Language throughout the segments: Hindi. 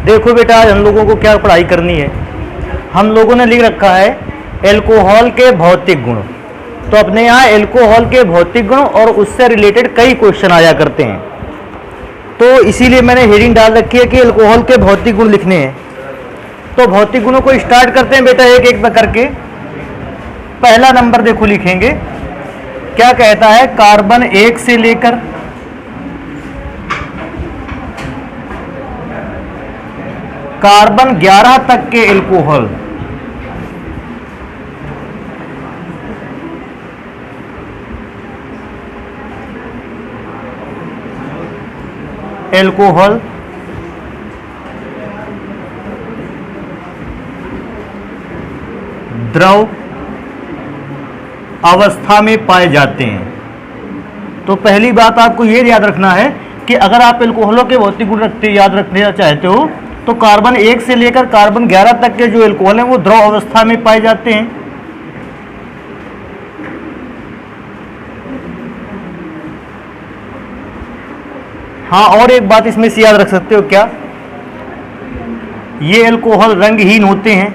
देखो बेटा, आज हम लोगों को क्या पढ़ाई करनी है। हम लोगों ने लिख रखा है एल्कोहल के भौतिक गुण। तो अपने यहाँ एल्कोहल के भौतिक गुण और उससे रिलेटेड कई क्वेश्चन आया करते हैं, तो इसीलिए मैंने हेडिंग डाल रखी है कि एल्कोहल के भौतिक गुण लिखने हैं। तो भौतिक गुणों को स्टार्ट करते हैं बेटा, एक एक करके। पहला नंबर देखो लिखेंगे, क्या कहता है, कार्बन 1 से लेकर कार्बन 11 तक के एल्कोहल द्रव अवस्था में पाए जाते हैं। तो पहली बात आपको ये याद रखना है कि अगर आप एल्कोहलों के भौतिक गुण याद रखना चाहते हो तो कार्बन 1 से लेकर कार्बन 11 तक के जो एल्कोहल हैं वो द्रव अवस्था में पाए जाते हैं। हाँ, और एक बात इसमें से याद रख सकते हो क्या, ये एल्कोहल रंगहीन होते हैं।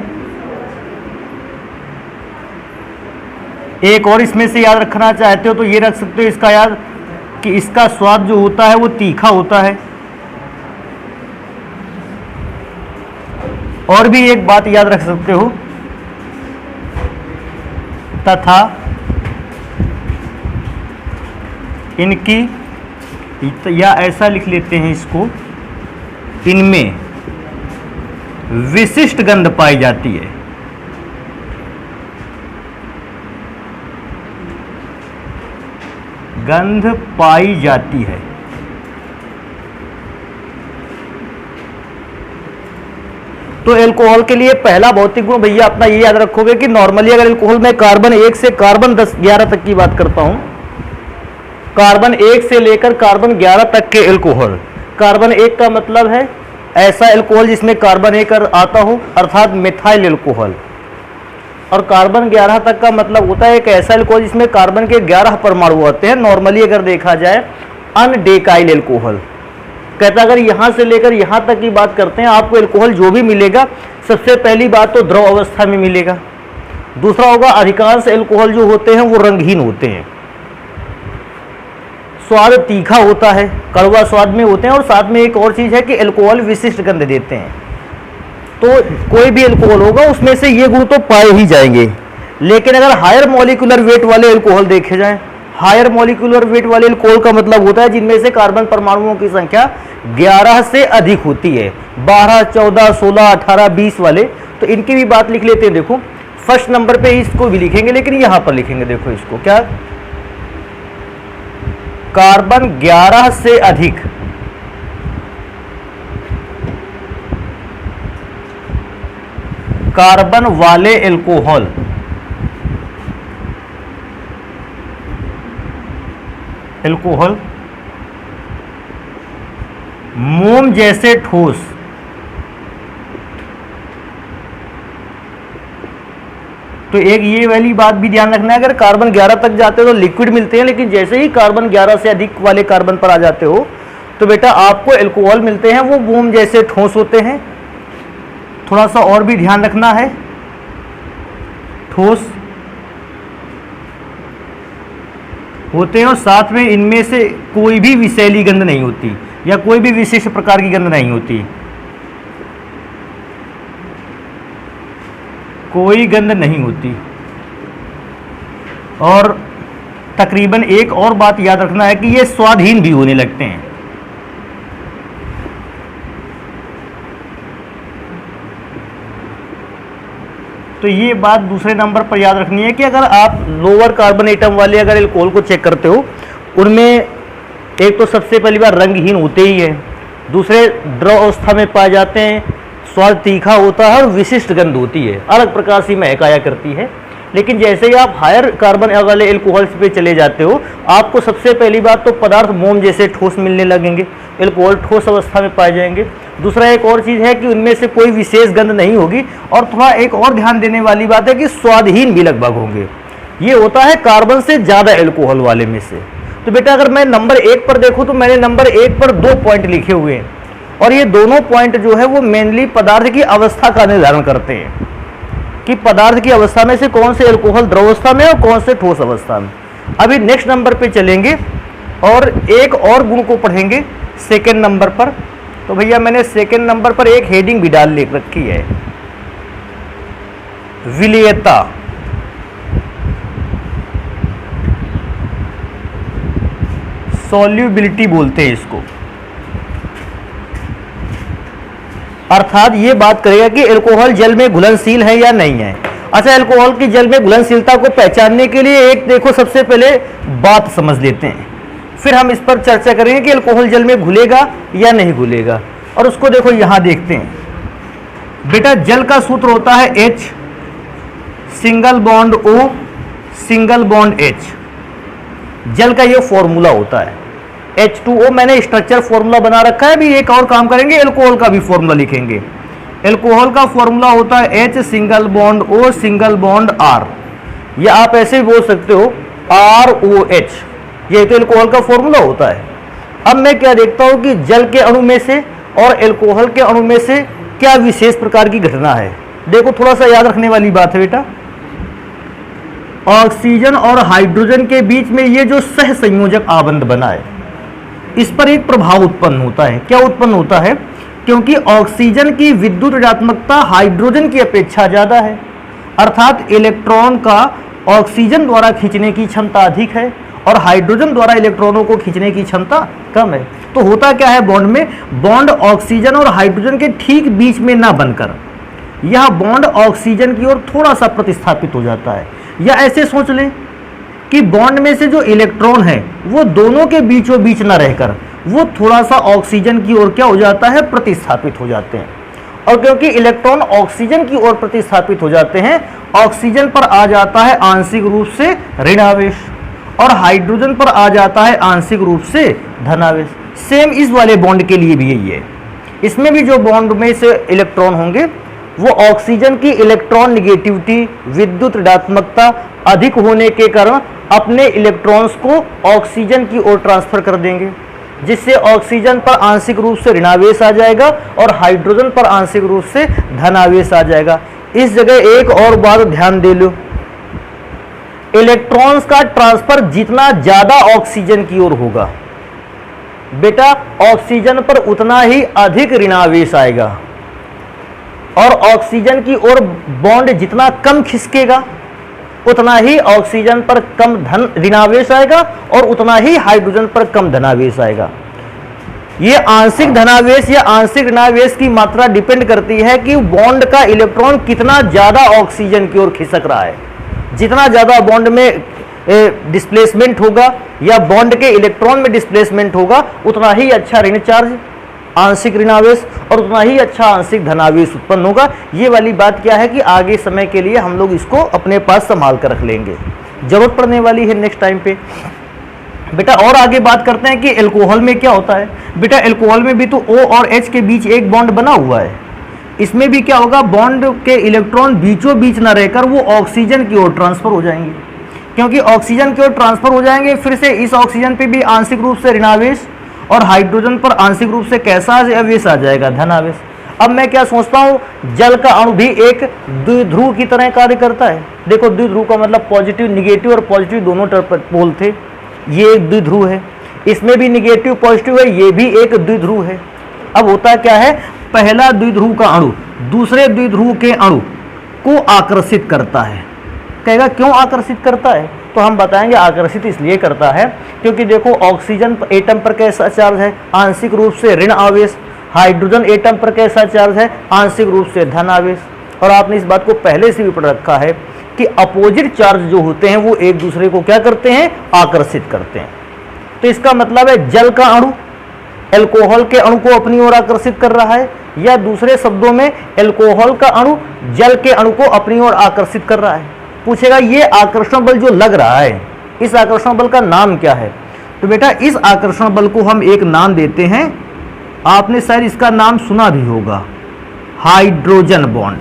एक और इसमें से याद रखना चाहते हो तो ये रख सकते हो इसका याद कि इसका स्वाद जो होता है वो तीखा होता है। और भी एक बात याद रख सकते हो, तथा इनकी, या ऐसा लिख लेते हैं इसको, इनमें विशिष्ट गंध पाई जाती है। गंध पाई जाती है। तो एल्कोहल के लिए पहला भौतिक गुण भैया अपना ये याद रखोगे कि नॉर्मली अगर एल्कोहल में कार्बन 1 से कार्बन 11 तक की बात करता हूं, कार्बन 1 से लेकर कार्बन 11 तक के एल्कोहल। कार्बन 1 का मतलब है ऐसा एल्कोहल जिसमें कार्बन 1 आता हो, अर्थात मिथाइल एल्कोहल। और कार्बन 11 तक का मतलब होता है एक ऐसा एल्कोहल जिसमें कार्बन के 11 परमाणु होते हैं। नॉर्मली अगर देखा जाए अनडेकाइल एल्कोहल। कहता अगर यहाँ से लेकर यहाँ तक की बात करते हैं, आपको एल्कोहल जो भी मिलेगा, सबसे पहली बात तो द्रव अवस्था में मिलेगा। दूसरा होगा अधिकांश एल्कोहल जो होते हैं वो रंगहीन होते हैं, स्वाद तीखा होता है, कड़वा स्वाद में होते हैं। और साथ में एक और चीज़ है कि एल्कोहल विशिष्ट गंध देते हैं। तो कोई भी एल्कोहल होगा उसमें से ये गुण तो पाए ही जाएंगे। लेकिन अगर हायर मॉलिक्यूलर वेट वाले एल्कोहल देखे जाएं, हायर मॉलिक्यूलर वेट वाले एल्कोहल का मतलब होता है जिनमें से कार्बन परमाणुओं की संख्या 11 से अधिक होती है, 12, 14, 16, 18, 20 वाले। तो इनकी भी बात लिख लेते हैं। देखो फर्स्ट नंबर पे इसको भी लिखेंगे, लेकिन यहां पर लिखेंगे, देखो इसको क्या, कार्बन 11 से अधिक कार्बन वाले एल्कोहल मोम जैसे ठोस तो एक ये वाली बात भी ध्यान रखना है, अगर कार्बन 11 तक जाते हो तो लिक्विड मिलते हैं, लेकिन जैसे ही कार्बन 11 से अधिक वाले कार्बन पर आ जाते हो तो बेटा आपको एल्कोहल मिलते हैं, वो मोम जैसे ठोस होते हैं। थोड़ा सा और भी ध्यान रखना है, ठोस होते हैं और साथ में इनमें से कोई भी विषैली गंध नहीं होती या कोई भी विशिष्ट प्रकार की गंध नहीं होती, कोई गंध नहीं होती। और तकरीबन एक और बात याद रखना है कि ये स्वादहीन भी होने लगते हैं। तो ये बात दूसरे नंबर पर याद रखनी है कि अगर आप लोअर कार्बन एटम वाले अगर एल्कोहल को चेक करते हो, उनमें एक तो सबसे पहली बार रंगहीन होते ही है, दूसरे द्रव अवस्था में पाए जाते हैं, स्वाद तीखा होता है और विशिष्ट गंध होती है, अलग प्रकार से महक आया करती है। लेकिन जैसे ही आप हायर कार्बन वाले एल्कोहल्स पे चले जाते हो, आपको सबसे पहली बात तो पदार्थ मोम जैसे ठोस मिलने लगेंगे, एल्कोहल ठोस अवस्था में पाए जाएंगे। दूसरा एक और चीज़ है कि उनमें से कोई विशेष गंध नहीं होगी। और थोड़ा एक और ध्यान देने वाली बात है कि स्वादहीन भी लगभग होंगे। ये होता है कार्बन से ज़्यादा एल्कोहल वाले में से। तो बेटा अगर मैं नंबर 1 पर देखूँ तो मैंने नंबर 1 पर 2 पॉइंट लिखे हुए हैं और ये दोनों पॉइंट जो है वो मेनली पदार्थ की अवस्था का निर्धारण करते हैं कि पदार्थ की अवस्था में से कौन से एल्कोहल द्रवावस्था में और कौन से ठोस अवस्था में। अभी नेक्स्ट नंबर पे चलेंगे और एक और गुण को पढ़ेंगे सेकेंड नंबर पर। तो भैया मैंने सेकेंड नंबर पर एक हेडिंग भी डाल लिख रखी है, विलेयता। सॉल्युबिलिटी बोलते हैं इसको, अर्थात ये बात करेगा कि अल्कोहल जल में घुलनशील है या नहीं है। अच्छा, अल्कोहल की जल में घुलनशीलता को पहचानने के लिए एक देखो सबसे पहले बात समझ लेते हैं, फिर हम इस पर चर्चा करेंगे कि अल्कोहल जल में घुलेगा या नहीं घुलेगा। और उसको देखो यहां देखते हैं बेटा, जल का सूत्र होता है H single bond O single bond H। जल का ये फॉर्मूला होता है H2O। मैंने स्ट्रक्चर फॉर्मूला बना रखा है, अभी एक और काम करेंगे, अल्कोहल का भी फॉर्मूला लिखेंगे। अल्कोहल का फॉर्मूला होता है H single bond O single bond R, या आप ऐसे भी बोल सकते हो ROH। ये तो अल्कोहल का फॉर्मूला होता है। अब मैं क्या देखता हूं कि जल के अणु में से और अल्कोहल के अणु में से क्या विशेष प्रकार की घटना है। देखो थोड़ा सा याद रखने वाली बात है बेटा, ऑक्सीजन और हाइड्रोजन के बीच में ये जो सह संयोजक आबंध बना है, इस पर एक प्रभाव उत्पन्न होता है। क्या उत्पन्न होता है? क्योंकि ऑक्सीजन की विद्युत ऋणात्मकता हाइड्रोजन की अपेक्षा ज्यादा है, अर्थात इलेक्ट्रॉन का ऑक्सीजन द्वारा खींचने की क्षमता अधिक है और हाइड्रोजन द्वारा इलेक्ट्रॉनों को खींचने की क्षमता कम है। तो होता क्या है बॉन्ड में, बॉन्ड ऑक्सीजन और हाइड्रोजन के ठीक बीच में ना बनकर यह बॉन्ड ऑक्सीजन की ओर थोड़ा सा प्रतिस्थापित हो जाता है। या ऐसे सोच लें कि बॉन्ड में से जो इलेक्ट्रॉन है वो दोनों के बीचों बीच ना रहकर वो थोड़ा सा ऑक्सीजन की ओर क्या हो जाता है, प्रतिस्थापित हो जाते हैं। और क्योंकि इलेक्ट्रॉन ऑक्सीजन की ओर प्रतिस्थापित हो जाते हैं, ऑक्सीजन पर आ जाता है आंशिक रूप से ऋणावेश और हाइड्रोजन पर आ जाता है आंशिक रूप से धनावेश। सेम इस वाले बॉन्ड के लिए भी यही है। इसमें भी जो बॉन्ड में से इलेक्ट्रॉन होंगे वो ऑक्सीजन की इलेक्ट्रॉन निगेटिविटी विद्युत ऋणात्मकता अधिक होने के कारण अपने इलेक्ट्रॉन्स को ऑक्सीजन की ओर ट्रांसफर कर देंगे, जिससे ऑक्सीजन पर आंशिक रूप से ऋणावेश आ जाएगा और हाइड्रोजन पर आंशिक रूप से धनावेश आ जाएगा। इस जगह एक और बात ध्यान दे लो, इलेक्ट्रॉन्स का ट्रांसफर जितना ज्यादा ऑक्सीजन की ओर होगा बेटा, ऑक्सीजन पर उतना ही अधिक ऋणावेश आएगा और ऑक्सीजन की ओर बॉन्ड जितना कम खिसकेगा उतना ही ऑक्सीजन पर कम धन ऋणावेश आएगा और उतना ही हाइड्रोजन पर कम धनावेश आएगा। ये आंशिक धनावेश या आंशिक ऋणावेश की मात्रा डिपेंड करती है कि बॉन्ड का इलेक्ट्रॉन कितना ज्यादा ऑक्सीजन की ओर खिसक रहा है। जितना ज्यादा बॉन्ड में डिस्प्लेसमेंट होगा या बॉन्ड के इलेक्ट्रॉन में डिस्प्लेसमेंट होगा उतना ही अच्छा ऋण चार्ज आंशिक ऋणावेश और उतना ही अच्छा आंशिक धनावेश उत्पन्न होगा। ये वाली बात क्या है कि आगे समय के लिए हम लोग इसको अपने पास संभाल कर रख लेंगे, जरूरत पड़ने वाली है नेक्स्ट टाइम पे। बेटा और आगे बात करते हैं कि अल्कोहल में क्या होता है। बेटा अल्कोहल में भी तो O और H के बीच एक बॉन्ड बना हुआ है, इसमें भी क्या होगा, बॉन्ड के इलेक्ट्रॉन बीचों बीच ना रहकर वो ऑक्सीजन की ओर ट्रांसफर हो जाएंगे। क्योंकि ऑक्सीजन की ओर ट्रांसफर हो जाएंगे, फिर से इस ऑक्सीजन पे भी आंशिक रूप से ऋणावेश और हाइड्रोजन पर आंशिक रूप से कैसा आवेश आ जाएगा, धनावेश। अब मैं क्या सोचता हूँ, जल का अणु भी एक द्विध्रुव की तरह कार्य करता है। देखो द्विध्रुव का मतलब पॉजिटिव निगेटिव और पॉजिटिव दोनों पोल थे, ये एक द्विध्रुव है। इसमें भी निगेटिव पॉजिटिव है, ये भी एक द्विध्रुव है। अब होता क्या है, पहला द्विध्रुव का अणु दूसरे द्विध्रुव के अणु को आकर्षित करता है। कहेगा क्यों आकर्षित करता है, तो हम बताएंगे आकर्षित इसलिए करता है क्योंकि देखो ऑक्सीजन एटम पर कैसा चार्ज है, आंशिक रूप से ऋण आवेश। हाइड्रोजन एटम पर कैसा चार्ज है, आंशिक रूप से धन आवेश। और आपने इस बात को पहले से भी पढ़ रखा है कि अपोजिट चार्ज जो होते हैं वो एक दूसरे को क्या करते हैं, आकर्षित करते हैं। तो इसका मतलब है जल का अणु अल्कोहल के अणु को अपनी ओर आकर्षित कर रहा है, या दूसरे शब्दों में अल्कोहल का अणु जल के अणु को अपनी ओर आकर्षित कर रहा है। पूछेगा ये आकर्षण बल जो लग रहा है, इस आकर्षण बल का नाम क्या है। तो बेटा इस आकर्षण बल को हम एक नाम देते हैं, आपने शायद इसका नाम सुना भी होगा, हाइड्रोजन बॉन्ड।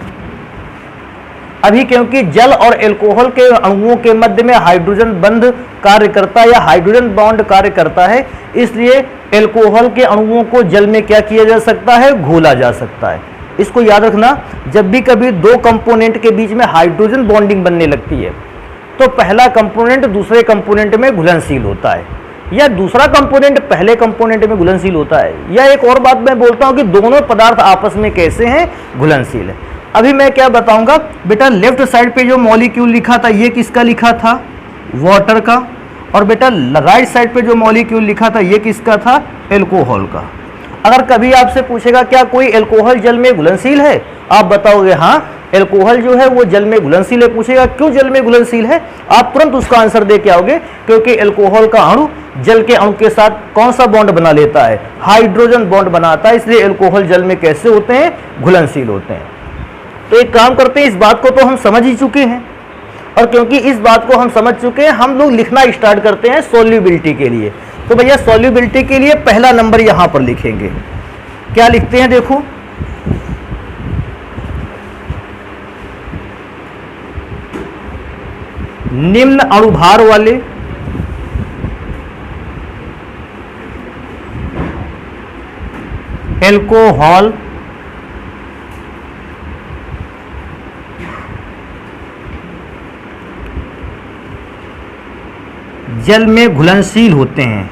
अभी क्योंकि जल और एल्कोहल के अणुओं के मध्य में हाइड्रोजन बंध कार्य करता है या हाइड्रोजन बॉन्ड कार्य करता है, इसलिए एल्कोहल के अणुओं को जल में क्या किया जा सकता है, घोला जा सकता है। इसको याद रखना, जब भी कभी दो कंपोनेंट के बीच में हाइड्रोजन बॉन्डिंग बनने लगती है तो पहला कंपोनेंट दूसरे कंपोनेंट में घुलनशील होता है या दूसरा कंपोनेंट पहले कंपोनेंट में घुलनशील होता है। या एक और बात मैं बोलता हूं कि दोनों पदार्थ आपस में कैसे हैं, घुलनशील है। अभी मैं क्या बताऊंगा बेटा, लेफ्ट साइड पे जो मॉलिक्यूल लिखा था ये किसका लिखा था, वाटर का, और बेटा राइट साइड पे जो मॉलिक्यूल लिखा था ये किसका था, एल्कोहल का। अगर कभी आपसे पूछेगा क्या कोई एल्कोहल जल में घुलनशील है, आप बताओगे हाँ एल्कोहल जो है वो जल में घुलनशील है। पूछेगा क्यों जल में घुलनशील है, आप तुरंत उसका आंसर दे के आओगे क्योंकि एल्कोहल का अणु जल के अणु के साथ कौन सा बॉन्ड बना लेता है, हाइड्रोजन बॉन्ड बनाता है, इसलिए एल्कोहल जल में कैसे होते हैं, घुलनशील होते हैं। तो एक काम करते हैं, इस बात को तो हम समझ ही चुके हैं, और क्योंकि इस बात को हम समझ चुके हैं हम लोग लिखना स्टार्ट करते हैं सॉल्युबिलिटी के लिए। तो भैया सॉल्युबिलिटी के लिए पहला नंबर यहां पर लिखेंगे, क्या लिखते हैं देखो, निम्न अणुभार वाले एल्कोहल जल में घुलनशील होते हैं।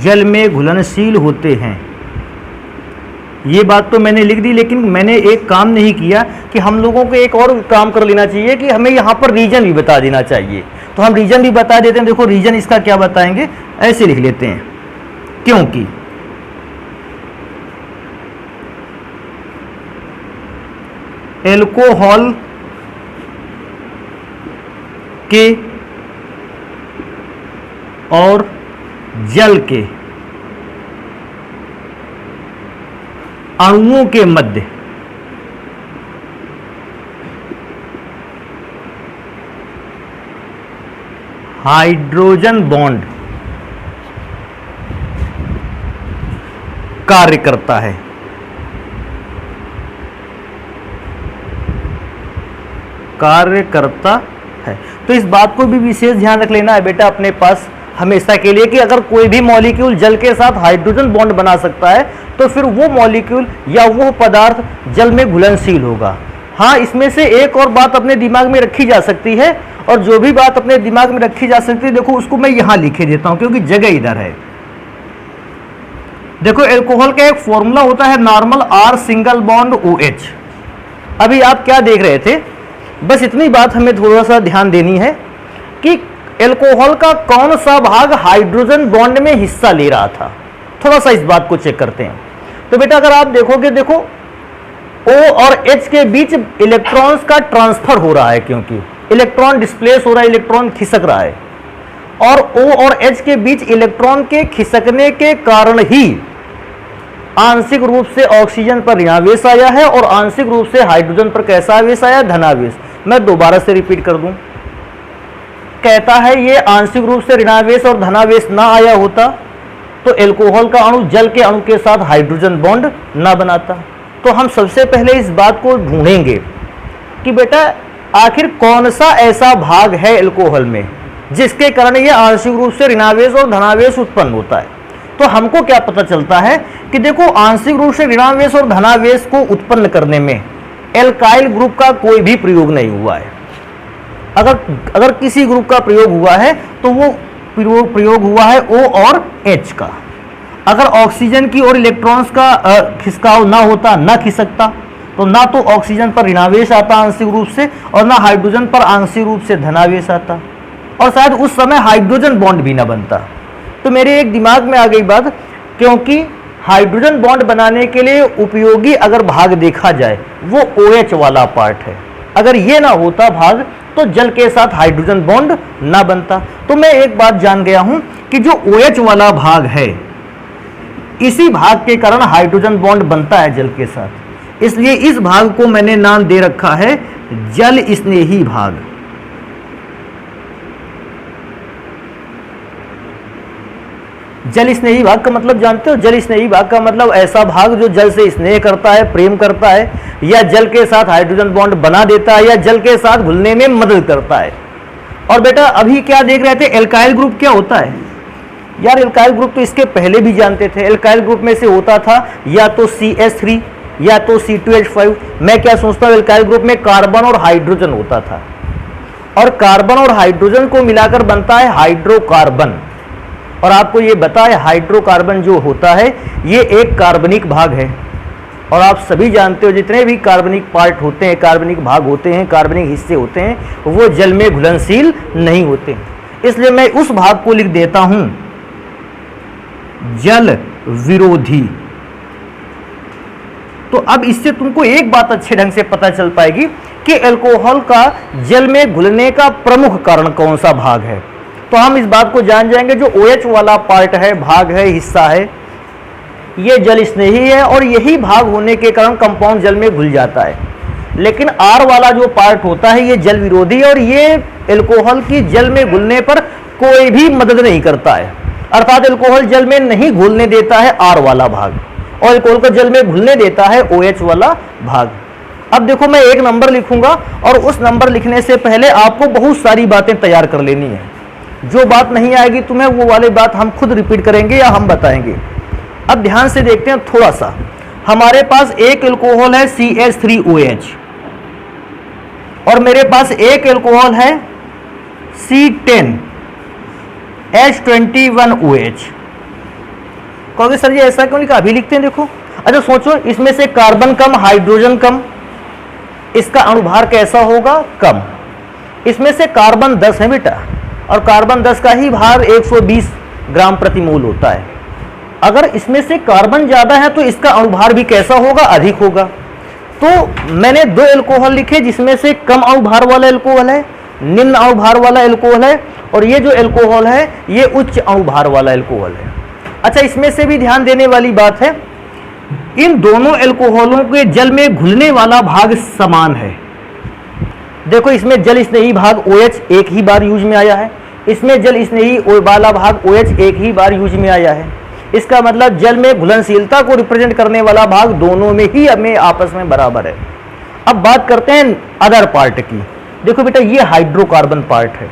जल में घुलनशील होते हैं, ये बात तो मैंने लिख दी, लेकिन मैंने एक काम नहीं किया कि हम लोगों को एक और काम कर लेना चाहिए कि हमें यहाँ पर रीजन भी बता देना चाहिए। तो हम रीजन भी बता देते हैं। देखो रीजन इसका क्या बताएंगे, ऐसे लिख लेते हैं, क्योंकि एल्कोहल के और जल के अणुओं के मध्य हाइड्रोजन बॉन्ड कार्य करता है। कार्य करता है। तो इस बात को भी विशेष ध्यान रख लेना है बेटा अपने पास हमेशा के लिए कि अगर कोई भी मॉलिक्यूल जल के साथ हाइड्रोजन बॉन्ड बना सकता है तो फिर वो मॉलिक्यूल या वो पदार्थ जल में घुलनशील होगा। हाँ, इसमें से एक और बात अपने दिमाग में रखी जा सकती है, और जो भी बात अपने दिमाग में रखी जा सकती है देखो उसको मैं यहां लिखे देता हूं क्योंकि जगह इधर है। देखो एल्कोहल का एक फॉर्मूला होता है normal R single bond OH। अभी आप क्या देख रहे थे, बस इतनी बात हमें थोड़ा सा ध्यान देनी है कि एल्कोहल का कौन सा भाग हाइड्रोजन बॉन्ड में हिस्सा ले रहा था। थोड़ा सा इस बात को चेक करते हैं। तो बेटा अगर आप देखोगे, देखो O और H के बीच इलेक्ट्रॉन्स का ट्रांसफर हो रहा है, क्योंकि इलेक्ट्रॉन डिस्प्लेस हो रहा है, इलेक्ट्रॉन खिसक रहा है, और O और H के बीच इलेक्ट्रॉन के खिसकने के कारण ही आंशिक रूप से ऑक्सीजन पर ऋणावेश आया है और आंशिक रूप से हाइड्रोजन पर कैसा आवेश आया, धनावेश। मैं दोबारा से रिपीट कर दूं, कहता है ये आंशिक रूप से ऋणावेश और धनावेश ना आया होता तो एल्कोहल का अणु जल के अणु के साथ हाइड्रोजन बॉन्ड ना बनाता। तो हम सबसे पहले इस बात को ढूंढेंगे कि बेटा आखिर कौन सा ऐसा भाग है एल्कोहल में जिसके कारण ये आंशिक रूप से ऋणावेश और धनावेश उत्पन्न होता है। तो हमको क्या पता चलता है कि देखो आंशिक रूप से ऋणावेश और धनावेश को उत्पन्न करने में एल्काइल ग्रुप का कोई भी प्रयोग नहीं हुआ है। अगर किसी ग्रुप का प्रयोग हुआ है तो वो प्रयोग हुआ है O और H का। अगर ऑक्सीजन की और इलेक्ट्रॉन्स का खिसकाव ना होता, ना खिसकता, तो ना तो ऑक्सीजन पर ऋणावेश आता आंशिक रूप से और ना हाइड्रोजन पर आंशिक रूप से धनावेश आता, और शायद उस समय हाइड्रोजन बॉन्ड भी ना बनता। तो मेरे एक दिमाग में आ गई बात, क्योंकि हाइड्रोजन बॉन्ड बनाने के लिए उपयोगी अगर भाग देखा जाए वो OH वाला पार्ट है। अगर ये ना होता भाग तो जल के साथ हाइड्रोजन बॉन्ड ना बनता। तो मैं एक बात जान गया हूं कि जो OH वाला भाग है इसी भाग के कारण हाइड्रोजन बॉन्ड बनता है जल के साथ, इसलिए इस भाग को मैंने नाम दे रखा है जल स्नेही भाग। जल स्नेही भाग का मतलब जानते हो? जल स्नेही भाग का मतलब ऐसा भाग जो जल से स्नेह करता है, प्रेम करता है, या जल के साथ हाइड्रोजन बॉन्ड बना देता है, या जल के साथ घुलने में मदद करता है। और बेटा अभी क्या देख रहे थे, एल्काइल ग्रुप क्या होता है? यार एल्काइल ग्रुप तो इसके पहले भी जानते थे। एल्काइल ग्रुप में से होता था या तो CH3 या तो C2H5। मैं क्या सोचता हूँ, एल्काइल ग्रुप में कार्बन और हाइड्रोजन होता था, और कार्बन और हाइड्रोजन को मिलाकर बनता है हाइड्रोकार्बन। और आपको ये पता है हाइड्रोकार्बन जो होता है ये एक कार्बनिक भाग है। और आप सभी जानते हो जितने भी कार्बनिक पार्ट होते हैं, कार्बनिक भाग होते हैं, कार्बनिक हिस्से होते हैं, वो जल में घुलनशील नहीं होते। इसलिए मैं उस भाग को लिख देता हूं जल विरोधी। तो अब इससे तुमको एक बात अच्छे ढंग से पता चल पाएगी कि अल्कोहल का जल में घुलने का प्रमुख कारण कौन सा भाग है। तो हम इस बात को जान जाएंगे जो OH वाला पार्ट है, भाग है, हिस्सा है, ये जल स्नेही है और यही भाग होने के कारण कंपाउंड जल में घुल जाता है। लेकिन R वाला जो पार्ट होता है ये जल विरोधी है और ये अल्कोहल की जल में घुलने पर कोई भी मदद नहीं करता है। अर्थात अल्कोहल जल में नहीं घुलने देता है R वाला भाग, और अल्कोहल को जल में घुलने देता है OH वाला भाग। अब देखो मैं एक नंबर लिखूंगा और उस नंबर लिखने से पहले आपको बहुत सारी बातें तैयार कर लेनी है। जो बात नहीं आएगी तुम्हें वो वाली बात हम खुद रिपीट करेंगे या हम बताएंगे। अब ध्यान से देखते हैं थोड़ा सा। हमारे पास एक अल्कोहल है CH3OH और मेरे पास एक अल्कोहल है C10H21OH। कहोगे सर जी ऐसा क्यों लिखा, अभी लिखते हैं देखो। अच्छा सोचो, इसमें से कार्बन कम, हाइड्रोजन कम, इसका अणुभार कैसा होगा? कम। इसमें से कार्बन 10 है बेटा, और कार्बन 10 का ही भार 120 ग्राम प्रति मोल होता है। अगर इसमें से कार्बन ज्यादा है तो इसका अणुभार भी कैसा होगा? अधिक होगा। तो मैंने दो अल्कोहल लिखे जिसमें से कम अणुभार वाला अल्कोहल है, निम्न अणुभार वाला अल्कोहल है, और ये जो अल्कोहल है ये उच्च अणुभार वाला अल्कोहल है। अच्छा इसमें से भी ध्यान देने वाली बात है, इन दोनों अल्कोहलों के जल में घुलने वाला भाग समान है। देखो इसमें जल स्नेही भाग OH एक ही बार यूज में आया है, इसमें जल स्नेही वाला भाग OH एक ही बार यूज में आया है। इसका मतलब जल में घुलनशीलता को रिप्रेजेंट करने वाला भाग दोनों में ही हमें आपस में बराबर है। अब बात करते हैं अदर पार्ट की। देखो बेटा ये हाइड्रोकार्बन पार्ट है।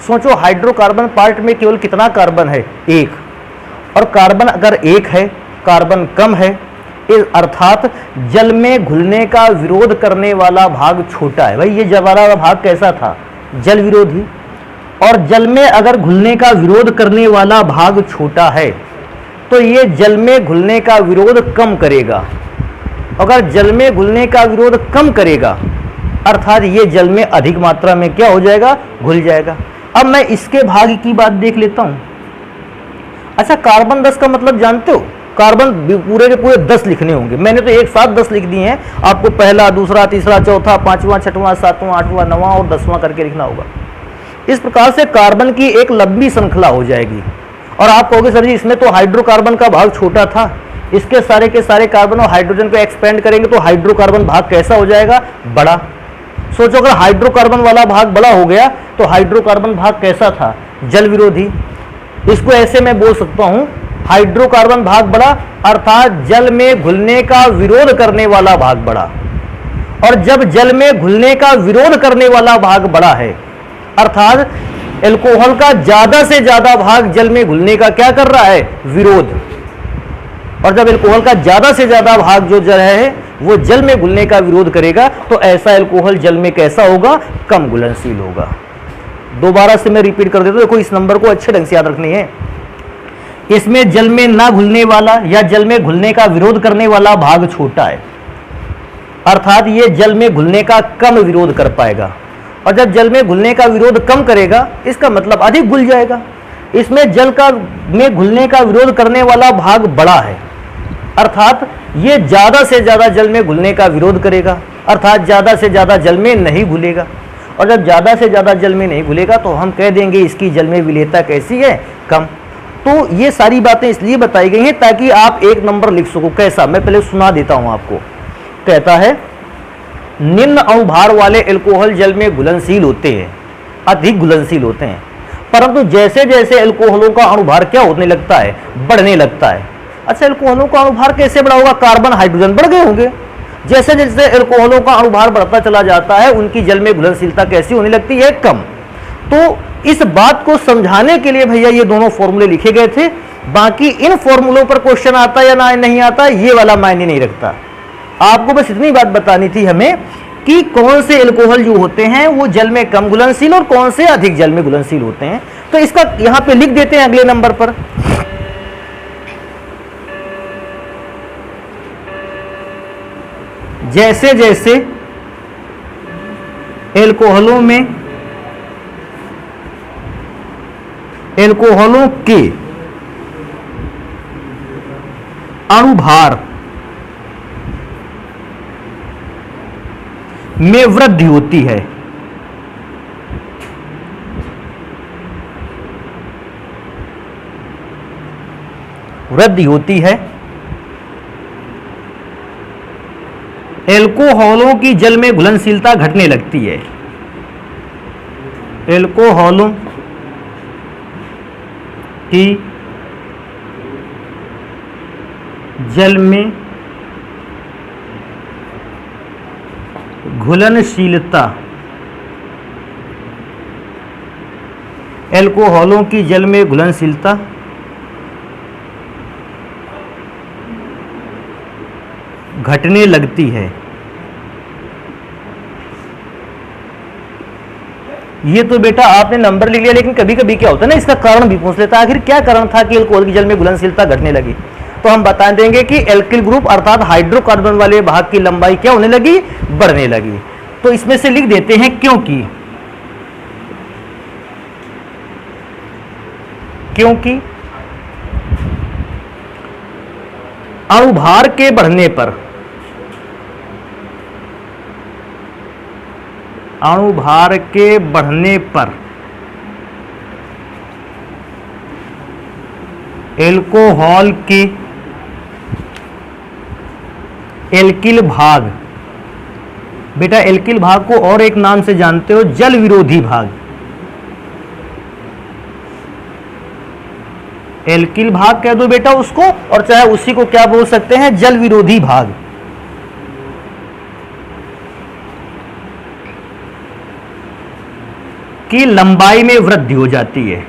सोचो हाइड्रोकार्बन पार्ट में केवल कितना कार्बन है? एक। और कार्बन अगर एक है, कार्बन कम है, अर्थात जल में घुलने का विरोध करने वाला भाग छोटा है। भाई ये जल वाला भाग कैसा था? जल विरोधी। और जल में अगर घुलने का विरोध करने वाला भाग छोटा है तो ये जल में घुलने का विरोध कम करेगा। अगर जल में घुलने का विरोध कम करेगा अर्थात ये जल में अधिक मात्रा में क्या हो जाएगा? घुल जाएगा। अब मैं इसके भाग की बात देख लेता हूं। अच्छा कार्बन 10 का मतलब जानते हो? कार्बन पूरे के पूरे 10 लिखने होंगे। मैंने तो एक साथ 10 लिख दिए हैं, आपको पहला, दूसरा, तीसरा, चौथा, पांचवा, छठवां, सातवां, आठवां, नवां और 10वां करके लिखना होगा। इस प्रकार से कार्बन की एक लंबी श्रृंखला हो जाएगी। और आप कहोगे सर जी इसमें तो हाइड्रोकार्बन का भाग छोटा था, इसके सारे के सारे कार्बन और हाइड्रोजन को एक्सपेंड करेंगे तो हाइड्रोकार्बन भाग कैसा हो जाएगा? बड़ा। सोचो अगर हाइड्रोकार्बन वाला भाग बड़ा हो गया तो हाइड्रोकार्बन भाग कैसा था? जल विरोधी। इसको ऐसे मैं बोल सकता हूं, हाइड्रोकार्बन भाग बड़ा अर्थात जल में घुलने का विरोध करने वाला भाग बड़ा। और जब जल में घुलने का विरोध करने वाला भाग बड़ा है अर्थात अल्कोहल का ज्यादा से ज्यादा भाग जल में घुलने का क्या कर रहा है? विरोध। और जब अल्कोहल का ज्यादा से ज्यादा भाग जो जल है वो जल में घुलने का विरोध करेगा तो ऐसा अल्कोहल जल में कैसा होगा? कम घुलनशील होगा। दोबारा से मैं रिपीट कर देता हूं, देखो इस नंबर को अच्छे ढंग से याद रखनी है। इसमें जल में ना घुलने वाला या जल में घुलने का विरोध करने वाला भाग छोटा है अर्थात ये जल में घुलने का कम विरोध कर पाएगा। और जब जल में घुलने का विरोध कम करेगा इसका मतलब अधिक घुल जाएगा। इसमें जल का में घुलने का विरोध करने वाला भाग बड़ा है अर्थात ये ज्यादा से ज्यादा जल में घुलने का विरोध करेगा अर्थात ज्यादा से ज्यादा जल में नहीं घुलेगा। और जब ज्यादा से ज्यादा जल में नहीं घुलेगा तो हम कह देंगे इसकी जल में विलेयता कैसी है? कम। तो ये सारी बातें इसलिए बताई गई हैं ताकि आप एक नंबर लिख सको। कैसा? मैं पहले सुना देता हूं आपको। कहता है निम्न अणुभार वाले अल्कोहल जल में घुलनशील होते हैं, अधिक घुलनशील होते हैं। परंतु जैसे जैसे एल्कोहलों का अणुभार क्या होने लगता है, बढ़ने लगता है। अच्छा, एल्कोहलों का अणुभार कैसे बढ़ा होगा? कार्बन हाइड्रोजन बढ़ गए होंगे। जैसे जैसे एल्कोहलों का अणुभार बढ़ता चला जाता है, उनकी जल में घुलनशीलता कैसी होने लगती है? कम। तो इस बात को समझाने के लिए भैया ये दोनों फॉर्मूले लिखे गए थे। बाकी इन फॉर्मूलों पर क्वेश्चन आता या ना नहीं आता, ये वाला मायने नहीं रखता। आपको बस इतनी बात बतानी थी हमें कि कौन से एल्कोहल जो होते हैं वो जल में कम घुलनशील और कौन से अधिक जल में घुलनशील होते हैं। तो इसका यहां पे लिख देते हैं अगले नंबर पर। जैसे जैसे एल्कोहलों के अणुभार में वृद्धि होती है, एल्कोहलों की जल में घुलनशीलता घटने लगती है। एल्कोहलों की जल में घुलनशीलता, एल्कोहलों की जल में घुलनशीलता घटने लगती है। ये तो बेटा आपने नंबर लिख लिया, लेकिन कभी कभी क्या होता है ना, इसका कारण भी पूछ लेता है। आखिर क्या कारण था कि एल्कोहल की जल में घुलनशीलता घटने लगी? तो हम बता देंगे कि एल्किल ग्रुप अर्थात हाइड्रोकार्बन वाले भाग की लंबाई क्या होने लगी? बढ़ने लगी। तो इसमें से लिख देते हैं क्योंकि अणुभार के बढ़ने पर, अणुभार के बढ़ने पर एल्कोहल के एल्किल भाग, बेटा एल्किल भाग को और एक नाम से जानते हो, जल विरोधी भाग। एल्किल भाग कह दो बेटा उसको, और चाहे उसी को क्या बोल सकते हैं? जल विरोधी भाग। की लंबाई में वृद्धि हो जाती है,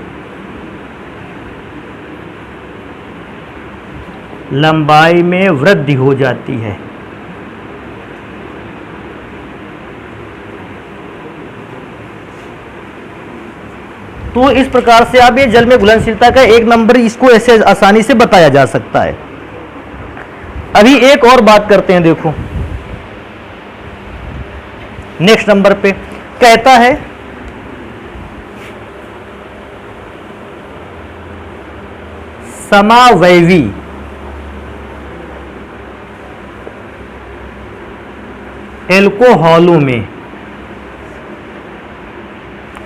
लंबाई में वृद्धि हो जाती है। तो इस प्रकार से आप ये जल में घुलनशीलता का एक नंबर इसको ऐसे आसानी से बताया जा सकता है। अभी एक और बात करते हैं, देखो नेक्स्ट नंबर पे कहता है समावयवी एल्कोहलों में।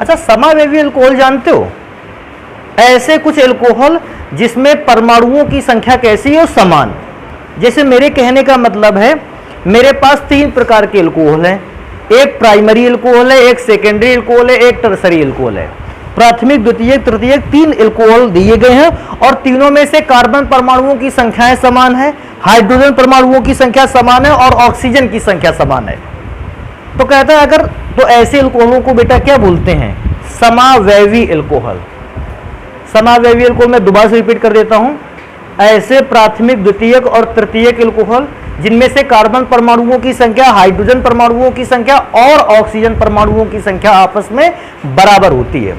अच्छा, समावयवी एल्कोहल जानते हो? ऐसे कुछ एल्कोहल जिसमें परमाणुओं की संख्या कैसी हो? समान। जैसे मेरे कहने का मतलब है, मेरे पास 3 प्रकार के एल्कोहल हैं। एक प्राइमरी एल्कोहल है, एक सेकेंडरी एल्कोहल है, एक टर्सरी एल्कोहल है। प्राथमिक, द्वितीयक, तृतीयक 3 एल्कोहल दिए गए हैं और तीनों में से कार्बन परमाणुओं की संख्याएं समान है, हाइड्रोजन परमाणुओं की संख्या समान है और ऑक्सीजन की संख्या समान है। तो कहता है अगर तो ऐसे एल्कोहलों को बेटा क्या बोलते हैं? समावयवी एल्कोहल। समावयवी एल्कोहल मैं दोबारा से रिपीट कर देता हूं। ऐसे प्राथमिक, द्वितीयक और तृतीयक एल्कोहल जिनमें से कार्बन परमाणुओं की संख्या, हाइड्रोजन परमाणुओं की संख्या और ऑक्सीजन परमाणुओं की संख्या आपस में बराबर होती है।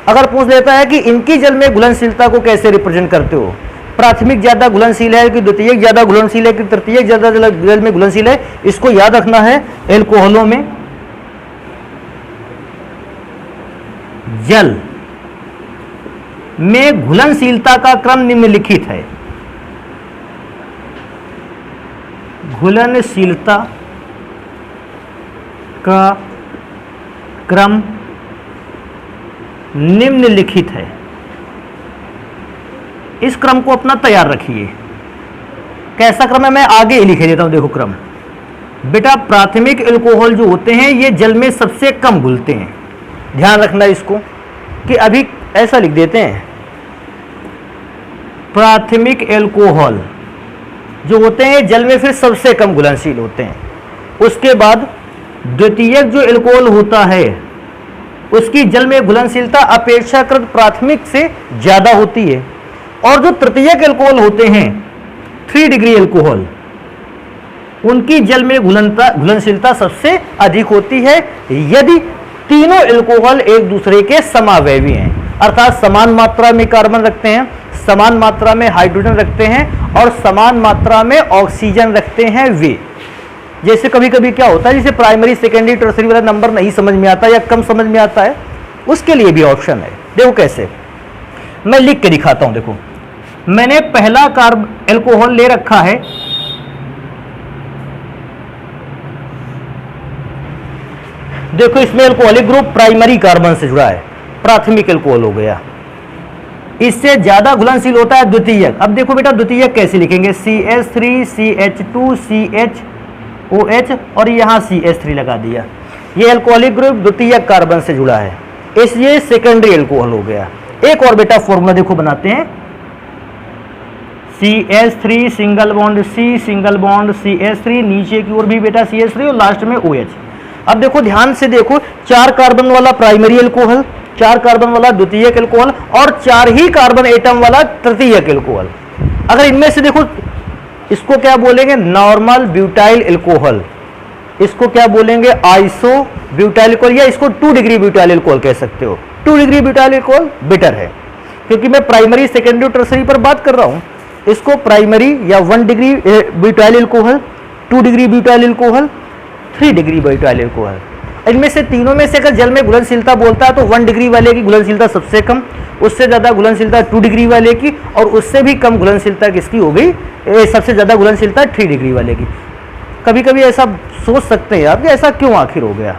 अगर पूछ लेता है कि इनकी जल में घुलनशीलता को कैसे रिप्रेजेंट करते हो? प्राथमिक ज्यादा घुलनशील है कि द्वितीयक ज्यादा घुलनशील है कि तृतीयक ज्यादा जल में घुलनशील है? इसको याद रखना है। एल्कोहलों में जल में घुलनशीलता का क्रम निम्नलिखित है। घुलनशीलता का क्रम निम्नलिखित है। इस क्रम को अपना तैयार रखिए। कैसा क्रम है मैं आगे लिख देता हूं। देखो क्रम बेटा, प्राथमिक एल्कोहल जो होते हैं ये जल में सबसे कम घुलते हैं। ध्यान रखना इसको कि अभी ऐसा लिख देते हैं, प्राथमिक एल्कोहल जो होते हैं जल में फिर सबसे कम घुलनशील होते हैं। उसके बाद द्वितीयक जो एल्कोहल होता है उसकी जल में घुलनशीलता अपेक्षाकृत प्राथमिक से ज्यादा होती है, और जो तृतीयक एल्कोहल होते हैं 3 डिग्री एल्कोहल, उनकी जल में घुलनशीलता सबसे अधिक होती है यदि तीनों एल्कोहल एक दूसरे के समावयवी हैं, अर्थात समान मात्रा में कार्बन रखते हैं, समान मात्रा में हाइड्रोजन रखते हैं और समान मात्रा में ऑक्सीजन रखते हैं वे। जैसे कभी कभी क्या होता है, जैसे प्राइमरी सेकेंडरी टर्सरी वाला नंबर नहीं समझ में आता या कम समझ में आता है, उसके लिए भी ऑप्शन है। देखो कैसे, मैं लिख के दिखाता हूं। देखो मैंने पहला एल्कोहल ले रखा है, देखो इसमें एल्कोहलिक ग्रुप प्राइमरी कार्बन से जुड़ा है, प्राथमिक एल्कोहल हो गया। इससे ज्यादा घुलनशील होता है द्वितीयक। अब देखो बेटा द्वितीयक कैसे लिखेंगे, CH3 CH2 CHOH और यहां CH3 लगा दिया। ये एल्कोहलिक ग्रुप द्वितीयक कार्बन से जुड़ा है, इसलिए सेकेंडरी एल्कोहल हो गया। एक और बेटा फॉर्मूला देखो बनाते हैं, CH3 single bond C single bond CH3, नीचे की ओर भी बेटा CH3 और लास्ट में OH। अब देखो ध्यान से देखो, 4 कार्बन वाला प्राइमरी एल्कोहल, 4 कार्बन वाला द्वितीयक एल्कोहल और 4 ही कार्बन एटम वाला तृतीयक एल्कोहल। अगर इनमें से देखो, इसको क्या बोलेंगे, नॉर्मल ब्यूटाइल एल्कोहल, इसको क्या बोलेंगे, आइसो ब्यूटाइल एल्कोहल, या इसको 2 डिग्री ब्यूटाइल एल्कोहल कह सकते हो। 2 डिग्री ब्यूटाइल एल्कोहल बेटर है, क्योंकि मैं प्राइमरी सेकेंडरी टर्सरी पर बात कर रहा हूं। इसको प्राइमरी या 1 degree butyl alcohol, 2 degree butyl alcohol, 3 degree butyl alcohol. इनमें से तीनों में से अगर जल में घुलनशीलता बोलता है तो 1 डिग्री वाले की घुलनशीलता सबसे कम, उससे ज्यादा घुलनशीलता 2 डिग्री वाले की, और उससे भी कम घुलनशीलता किसकी हो गई, सबसे ज्यादा घुलनशीलता 3 डिग्री वाले की। कभी कभी ऐसा सोच सकते हैं आप कि ऐसा क्यों आखिर हो गया।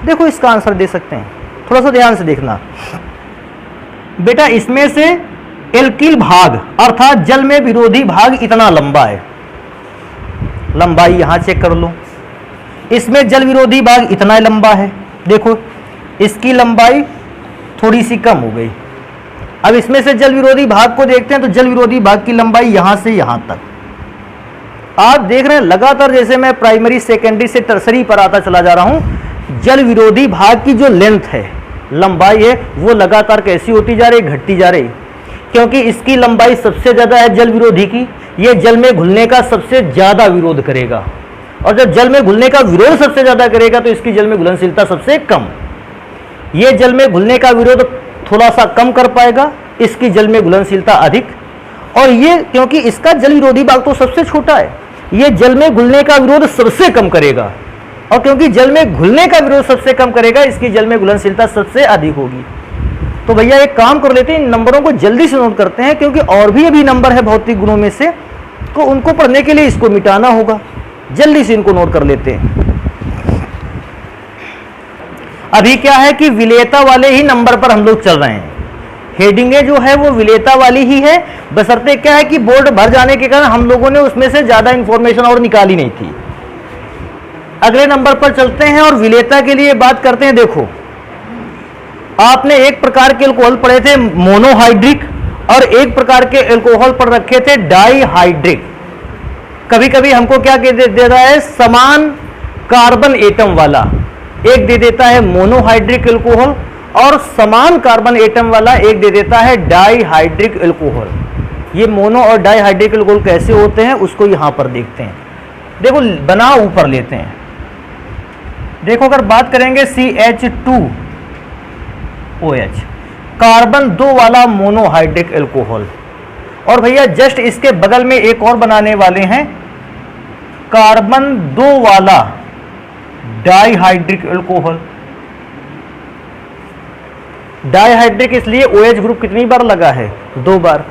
देखो इसका आंसर दे सकते हैं, थोड़ा सा ध्यान से देखना बेटा। इसमें से एल्किल भाग अर्थात जल में विरोधी भाग इतना लंबा है, लंबाई यहां चेक कर लो। इसमें जल विरोधी भाग इतना लंबा है, देखो इसकी लंबाई थोड़ी सी कम हो गई। अब इसमें से जल विरोधी भाग को देखते हैं तो जल विरोधी भाग की लंबाई यहां से यहां तक आप देख रहे हैं। लगातार जैसे मैं प्राइमरी सेकेंडरी से टर्सरी पर आता चला जा रहा हूं, जल विरोधी भाग की जो लेंथ है, लंबाई है, वो लगातार कैसी होती जा रही, घटती जा रही, क्योंकि इसकी लंबाई सबसे ज्यादा है जल विरोधी की। ये जल में घुलने का सबसे ज्यादा विरोध करेगा, और जब जल में घुलने का विरोध सबसे ज्यादा करेगा तो इसकी जल में घुलनशीलता सबसे कम। ये जल में घुलने का विरोध थोड़ा सा कम कर पाएगा, इसकी जल में घुलनशीलता अधिक। और ये क्योंकि इसका जल विरोधी भाग तो सबसे छोटा है, ये जल में घुलने का विरोध सबसे कम करेगा, और क्योंकि जल में घुलने का विरोध सबसे कम करेगा, इसकी जल में घुलनशीलता सबसे अधिक होगी। तो भैया एक काम कर लेते हैं, इन नंबरों को जल्दी से नोट करते हैं, क्योंकि और भी अभी नंबर है भौतिक गुणों में से, तो उनको पढ़ने के लिए इसको मिटाना होगा। जल्दी से इनको नोट कर लेते हैं। अभी क्या है कि विलेयता वाले ही नंबर पर हम लोग चल रहे हैं, हेडिंगें जो है वो विलेयता वाली ही है, बशर्ते क्या है कि बोर्ड भर जाने के कारण हम लोगों ने उसमें से ज्यादा इंफॉर्मेशन और निकाली नहीं थी। अगले नंबर पर चलते हैं और विलेयता के लिए बात करते हैं। देखो आपने एक प्रकार के एल्कोहल पढ़े थे मोनोहाइड्रिक, और एक प्रकार के एल्कोहल पढ़ रखे थे डाईहाइड्रिक। कभी कभी हमको क्या दे रहा है, समान कार्बन एटम वाला एक दे देता है मोनोहाइड्रिक एल्कोहल, और समान कार्बन एटम वाला एक दे देता है डाईहाइड्रिक एल्कोहल। ये मोनो और डाईहाइड्रिक एल्कोहल कैसे होते हैं उसको यहां पर देखते हैं। देखो बना ऊपर लेते हैं। देखो अगर बात करेंगे CH2OH, कार्बन 2 वाला मोनोहाइड्रिक एल्कोहल, और भैया जस्ट इसके बगल में एक और बनाने वाले हैं कार्बन 2 वाला डाईहाइड्रिक एल्कोहल। डाईहाइड्रिक इसलिए OH ग्रुप कितनी बार लगा है, 2 बार।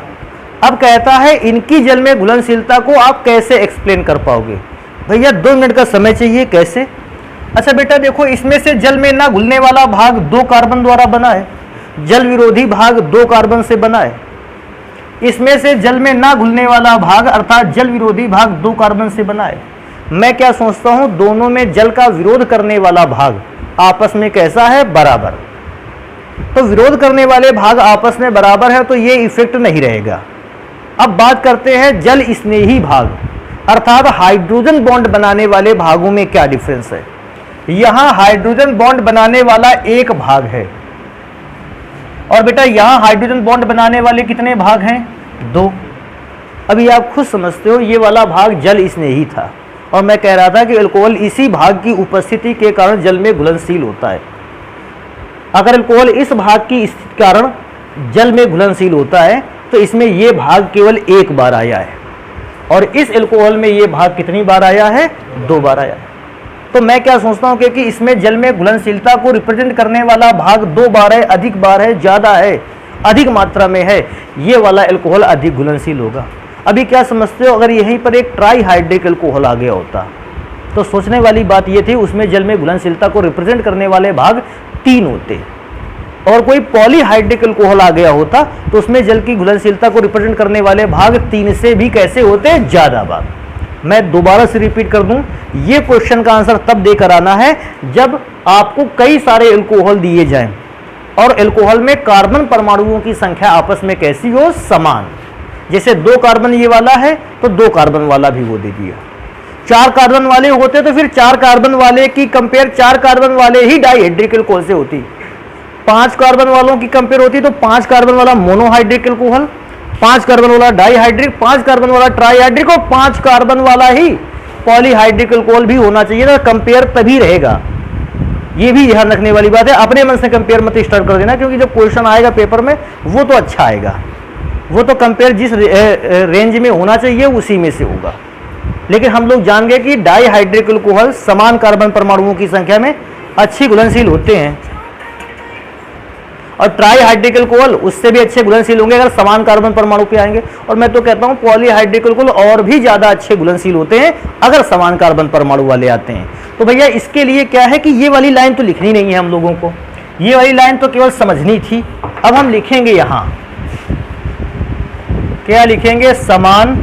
अब कहता है इनकी जल में घुलनशीलता को आप कैसे एक्सप्लेन कर पाओगे। भैया 2 मिनट का समय चाहिए। कैसे? अच्छा बेटा देखो, इसमें से जल में ना घुलने वाला भाग 2 कार्बन द्वारा बना है, जल विरोधी भाग 2 कार्बन से बना है। इसमें से जल में ना घुलने वाला भाग अर्थात जल विरोधी भाग 2 कार्बन से बना है। मैं क्या सोचता हूं, दोनों में जल का विरोध करने वाला भाग आपस में कैसा है, बराबर। तो विरोध करने वाले भाग आपस में बराबर है तो ये इफेक्ट नहीं रहेगा। अब बात करते हैं जल स्नेही भाग, अर्थात हाइड्रोजन बॉन्ड बनाने वाले भागों में क्या डिफरेंस है। यहां हाइड्रोजन बॉन्ड बनाने वाला एक भाग है और बेटा यहां हाइड्रोजन बॉन्ड बनाने वाले कितने भाग हैं? 2। अभी आप खुद समझते हो ये वाला भाग जल स्नेही था और मैं कह रहा था कि अल्कोहल इसी भाग की उपस्थिति के कारण जल में घुलनशील होता है। अगर अल्कोहल इस भाग की स्थिति के कारण जल में घुलनशील होता है तो इसमें ये भाग केवल एक बार आया है और इस अल्कोहल में ये भाग कितनी बार आया है? 2 बार आया है। तो मैं क्या सोचता हूं कि इसमें जल में घुलनशीलता को रिप्रेजेंट करने वाला भाग 2 बार है, अधिक बार है, ज्यादा है, अधिक मात्रा में है, ये वाला अल्कोहल अधिक घुलनशील होगा। अभी क्या समझते हो, अगर यहीं पर एक ट्राईहाइड्रिक अल्कोहल आ गया होता तो सोचने वाली बात ये थी उसमें जल में घुलनशीलता को रिप्रेजेंट करने वाले भाग 3 होते, और कोई पॉलीहाइड्रिक अल्कोहल आ गया होता तो उसमें जल की घुलनशीलता को रिप्रेजेंट करने वाले भाग 3 से भी कैसे होते? ज्यादा बार। मैं दोबारा से रिपीट कर दूं, ये क्वेश्चन का आंसर तब देकर आना है जब आपको कई सारे अल्कोहल दिए जाएं और अल्कोहल में कार्बन परमाणुओं की संख्या आपस में कैसी हो? समान। जैसे 2 कार्बन ये वाला है तो 2 कार्बन वाला भी वो दे दिया। 4 कार्बन वाले होते तो फिर 4 कार्बन वाले की कंपेयर 4 कार्बन वाले ही डाइहाइड्रिक अल्कोहल से होती। 5 कार्बन वालों की कंपेयर होती तो 5 कार्बन वाला मोनोहाइड्रिक अल्कोहल, 5 कार्बन वाला डाइहाइड्रिक, 5 कार्बन वाला ट्राईहाइड्रिक और 5 कार्बन वाला ही पॉलीहाइड्रिक अल्कोहल भी होना चाहिए था। कंपेयर तभी रहेगा, ये भी ध्यान रखने वाली बात है। अपने मन से कंपेयर मत स्टार्ट कर देना, क्योंकि जब क्वेश्चन आएगा पेपर में वो तो अच्छा आएगा, वो तो कंपेयर जिस रेंज में होना चाहिए उसी में से होगा। लेकिन हम लोग जान गए कि डाइहाइड्रिक अल्कोहल समान कार्बन परमाणुओं की संख्या में अच्छी घुलनशील होते हैं और ट्राईहाइड्रिक अल्कोहल उससे भी अच्छे घुलनशील होंगे अगर समान कार्बन परमाणु पे आएंगे। और मैं तो कहता हूं पॉलीहाइड्रिक अल्कोहल और भी ज्यादा अच्छे घुलनशील होते हैं अगर समान कार्बन परमाणु वाले आते हैं। तो भैया इसके लिए क्या है कि ये वाली लाइन तो लिखनी नहीं है हम लोगों को, ये वाली लाइन तो केवल समझनी थी। अब हम लिखेंगे यहां क्या लिखेंगे? समान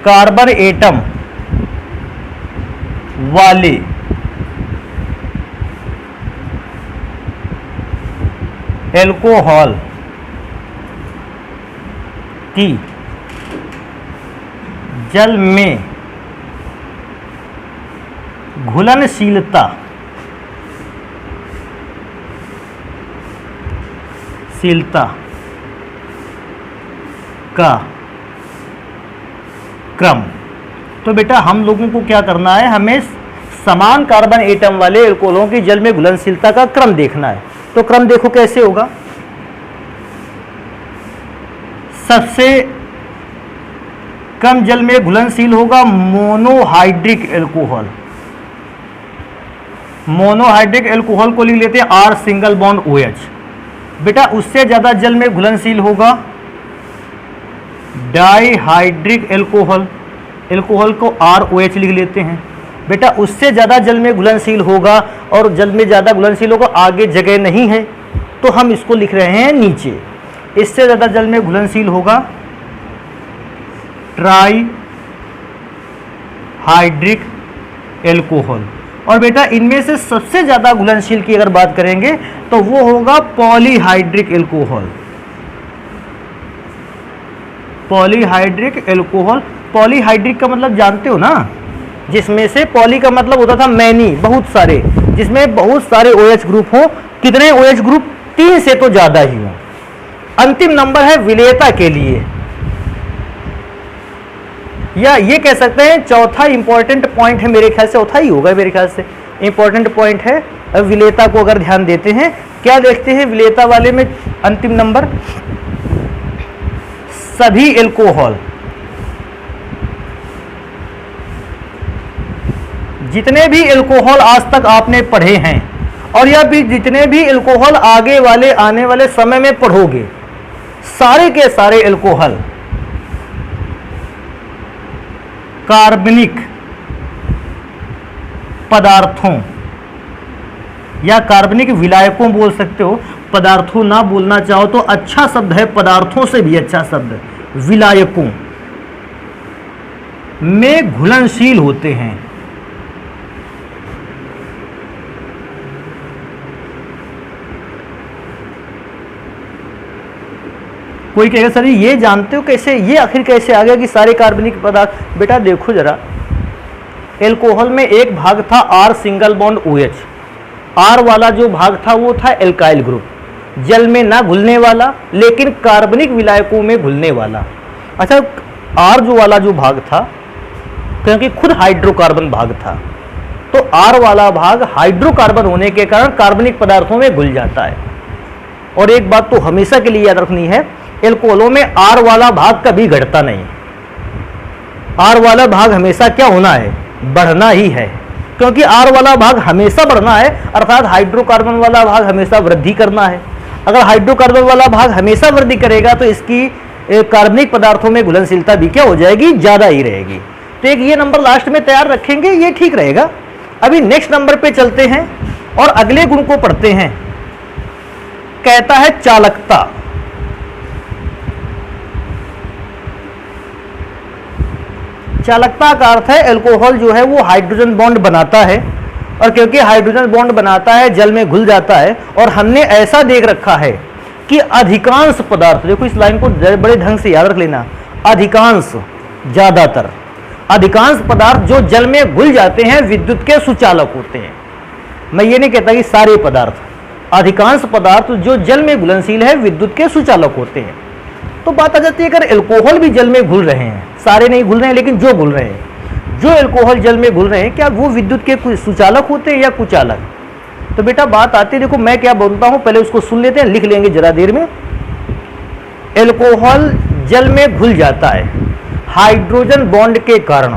कार्बन एटम वाले एल्कोहल की जल में घुलनशीलता का क्रम। तो बेटा हम लोगों को क्या करना है, हमें समान कार्बन एटम वाले अल्कोहलों की जल में घुलनशीलता का क्रम देखना है। तो क्रम देखो कैसे होगा। सबसे कम जल में घुलनशील होगा मोनोहाइड्रिक अल्कोहल। मोनोहाइड्रिक अल्कोहल को लिख लेते हैं R सिंगल बॉन्ड OH। बेटा उससे ज्यादा जल में घुलनशील होगा डाइहाइड्रिक अल्कोहल, अल्कोहल को ROH लिख लेते हैं। बेटा उससे ज़्यादा जल में घुलनशील होगा और जल में ज़्यादा घुलनशील होगा, आगे जगह नहीं है तो हम इसको लिख रहे हैं नीचे। इससे ज़्यादा जल में घुलनशील होगा ट्राईहाइड्रिक अल्कोहल। और बेटा इनमें से सबसे ज़्यादा घुलनशील की अगर बात करेंगे तो वो होगा polyhydric alcohol. Polyhydric alcohol, polyhydric का मतलब जानते हो ना, जिसमें से पॉली का मतलब होता था मैनी, बहुत सारे, जिसमें बहुत सारे OH ग्रुप हो। कितने OH ग्रुप? 3 से तो ज्यादा ही हो। अंतिम नंबर है विलेयता के लिए, या ये कह सकते हैं चौथा इंपॉर्टेंट पॉइंट है, मेरे ख्याल से चौथा ही होगा, मेरे ख्याल से इंपॉर्टेंट पॉइंट है विलेयता को अगर ध्यान देते हैं। क्या देखते हैं विलेयता वाले में? अंतिम नंबर, सभी अल्कोहल, जितने भी अल्कोहल आज तक आपने पढ़े हैं और या भी जितने भी अल्कोहल आगे वाले आने वाले समय में पढ़ोगे, सारे के सारे अल्कोहल कार्बनिक पदार्थों या कार्बनिक विलायकों बोल सकते हो, पदार्थों ना बोलना चाहो तो अच्छा शब्द है, पदार्थों से भी अच्छा शब्द, विलायकों में घुलनशील होते हैं। कोई कहेगा सर ये जानते हो कैसे, ये आखिर कैसे आ गया कि सारे कार्बनिक पदार्थ। बेटा देखो जरा, एल्कोहल में एक भाग था R single bond OH, R वाला जो भाग था वो था एल्काइल ग्रुप, जल में ना घुलने वाला लेकिन कार्बनिक विलायकों में घुलने वाला। अच्छा, R जो वाला जो भाग था, क्योंकि खुद हाइड्रोकार्बन भाग था, तो R वाला भाग हाइड्रोकार्बन होने के कारण कार्बनिक पदार्थों में घुल जाता है। और एक बात तो हमेशा के लिए याद रखनी है, एल्कोहलों में R वाला भाग कभी घटता नहीं। R वाला भाग हमेशा क्या होना है, बढ़ना ही है, क्योंकि R वाला भाग हमेशा बढ़ना है, अर्थात हाइड्रोकार्बन वाला भाग हमेशा वृद्धि करना है। अगर हाइड्रोकार्बन वाला भाग हमेशा वृद्धि करेगा तो इसकी कार्बनिक पदार्थों में घुलनशीलता भी क्या हो जाएगी, ज्यादा ही रहेगी। तो एक ये नंबर लास्ट में तैयार रखेंगे, ये ठीक रहेगा। अभी नेक्स्ट नंबर पे चलते हैं और अगले गुण को पढ़ते हैं। कहता है चालकता। चालकता का अर्थ है एल्कोहल जो है वो हाइड्रोजन बॉन्ड बनाता है, और क्योंकि हाइड्रोजन बॉन्ड बनाता है जल में घुल जाता है। और हमने ऐसा देख रखा है कि अधिकांश पदार्थ, देखो इस लाइन को बड़े ढंग से याद रख लेना, अधिकांश, ज्यादातर, अधिकांश पदार्थ जो जल में घुल जाते हैं विद्युत के सुचालक होते हैं। मैं ये नहीं कहता कि सारे पदार्थ, अधिकांश पदार्थ जो जल में घुलनशील है विद्युत के सुचालक होते हैं। तो बात आ जाती है अगर एल्कोहल भी जल में घुल रहे हैं, सारे नहीं घुल रहे हैं लेकिन जो घुल रहे हैं, जो एल्कोहल जल में घुल रहे हैं, क्या वो विद्युत के सुचालक होते हैं या कुचालक? तो बेटा बात आती है, देखो मैं क्या बोलता हूं, पहले उसको सुन लेते हैं, लिख लेंगे जरा देर में। एल्कोहल जल में घुल जाता है हाइड्रोजन बॉन्ड के कारण,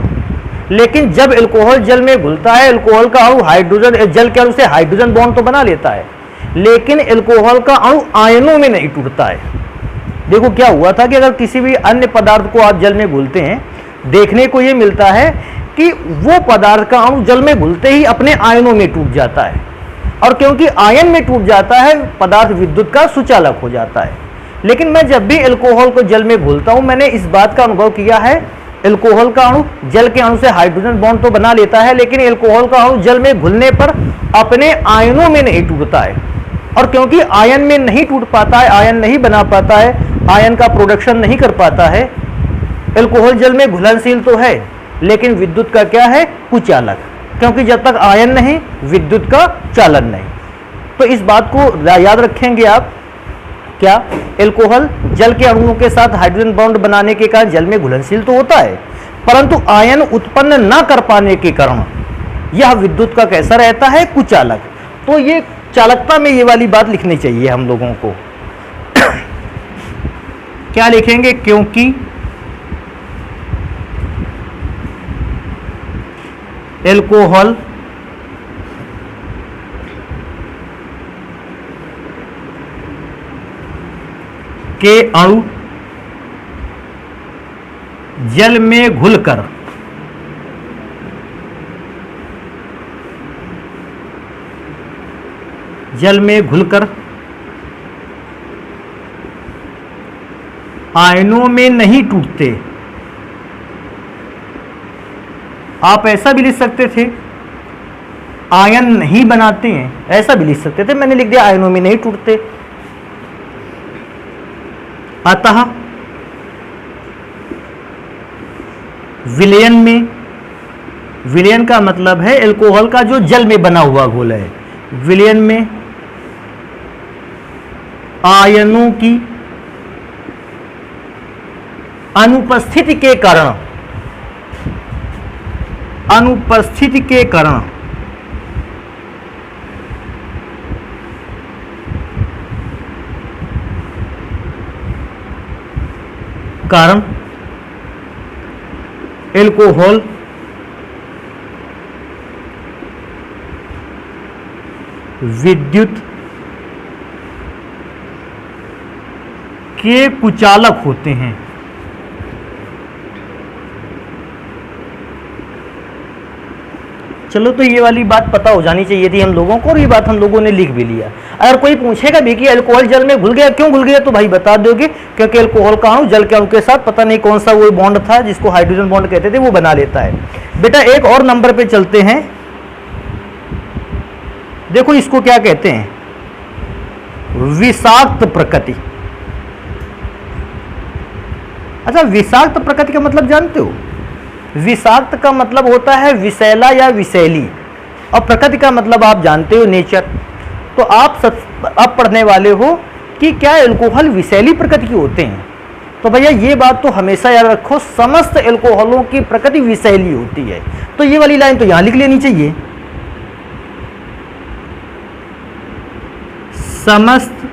लेकिन जब एल्कोहल जल में घुलता है, एल्कोहल का अणु हाइड्रोजन, जल के अणु से हाइड्रोजन बॉन्ड तो बना लेता है, लेकिन एल्कोहल का अणु आयनों में नहीं टूटता है। देखो क्या हुआ था कि अगर किसी भी अन्य पदार्थ को आप जल में घुलते हैं, देखने को ये मिलता है कि वो पदार्थ का अणु जल में घुलते ही अपने आयनों में टूट जाता है, और क्योंकि आयन में टूट जाता है पदार्थ विद्युत का सुचालक हो जाता है। लेकिन मैं जब भी एल्कोहल को जल में घुलता हूं, मैंने इस बात का अनुभव किया है, एल्कोहल का अणु जल के अणु से हाइड्रोजन बॉन्ड तो बना लेता है, लेकिन एल्कोहल का अणु जल में घुलने पर अपने आयनों में नहीं टूटता है। और क्योंकि आयन में नहीं टूट पाता है, आयन नहीं बना पाता है, आयन का प्रोडक्शन नहीं कर पाता है, एल्कोहल जल में घुलनशील तो है लेकिन विद्युत का क्या है, कुचालक, क्योंकि जब तक आयन नहीं विद्युत का चालन नहीं। तो इस बात को याद रखेंगे आप, क्या एल्कोहल जल के अणुओं के साथ हाइड्रोजन बॉन्ड बनाने के कारण जल में घुलनशील तो होता है, परंतु आयन उत्पन्न न कर पाने के कारण यह विद्युत का कैसा रहता है, कुचालक। तो ये चालकता में ये वाली बात लिखनी चाहिए हम लोगों को। क्या लिखेंगे, क्योंकि एल्कोहल के अणु जल में घुलकर आयनों में नहीं टूटते। आप ऐसा भी लिख सकते थे, आयन नहीं बनाते हैं, ऐसा भी लिख सकते थे, मैंने लिख दिया आयनों में नहीं टूटते। अतः विलयन में, विलयन का मतलब है एल्कोहल का जो जल में बना हुआ घोल है, विलयन में आयनों की अनुपस्थिति के कारण, अनुपस्थिति के कारण एल्कोहल विद्युत के कुचालक होते हैं। चलो, तो ये वाली बात पता हो जानी चाहिए थी हम लोगों को, और ये बात हम लोगों ने लिख भी लिया। अगर कोई पूछेगा भी कि अल्कोहल जल में घुल गया, क्यों घुल गया, तो भाई बता दोगे क्योंकि अल्कोहल का अणु जल के अणु के साथ पता नहीं कौन सा वो बॉन्ड था जिसको हाइड्रोजन बॉन्ड कहते थे, वो बना लेता है। बेटा एक और नंबर पे चलते हैं, देखो इसको क्या कहते हैं, विषाक्त प्रकृति। अच्छा, विषाक्त प्रकृति का मतलब जानते हो? विषाक्त का मतलब होता है विषैला या विषैली, और प्रकृति का मतलब आप जानते हो नेचर। तो आप पढ़ने वाले हो कि क्या एल्कोहल विषैली प्रकृति के होते हैं? तो भैया ये बात तो हमेशा याद रखो, समस्त एल्कोहलों की प्रकृति विषैली होती है। तो ये वाली लाइन तो यहां लिख लेनी चाहिए, समस्त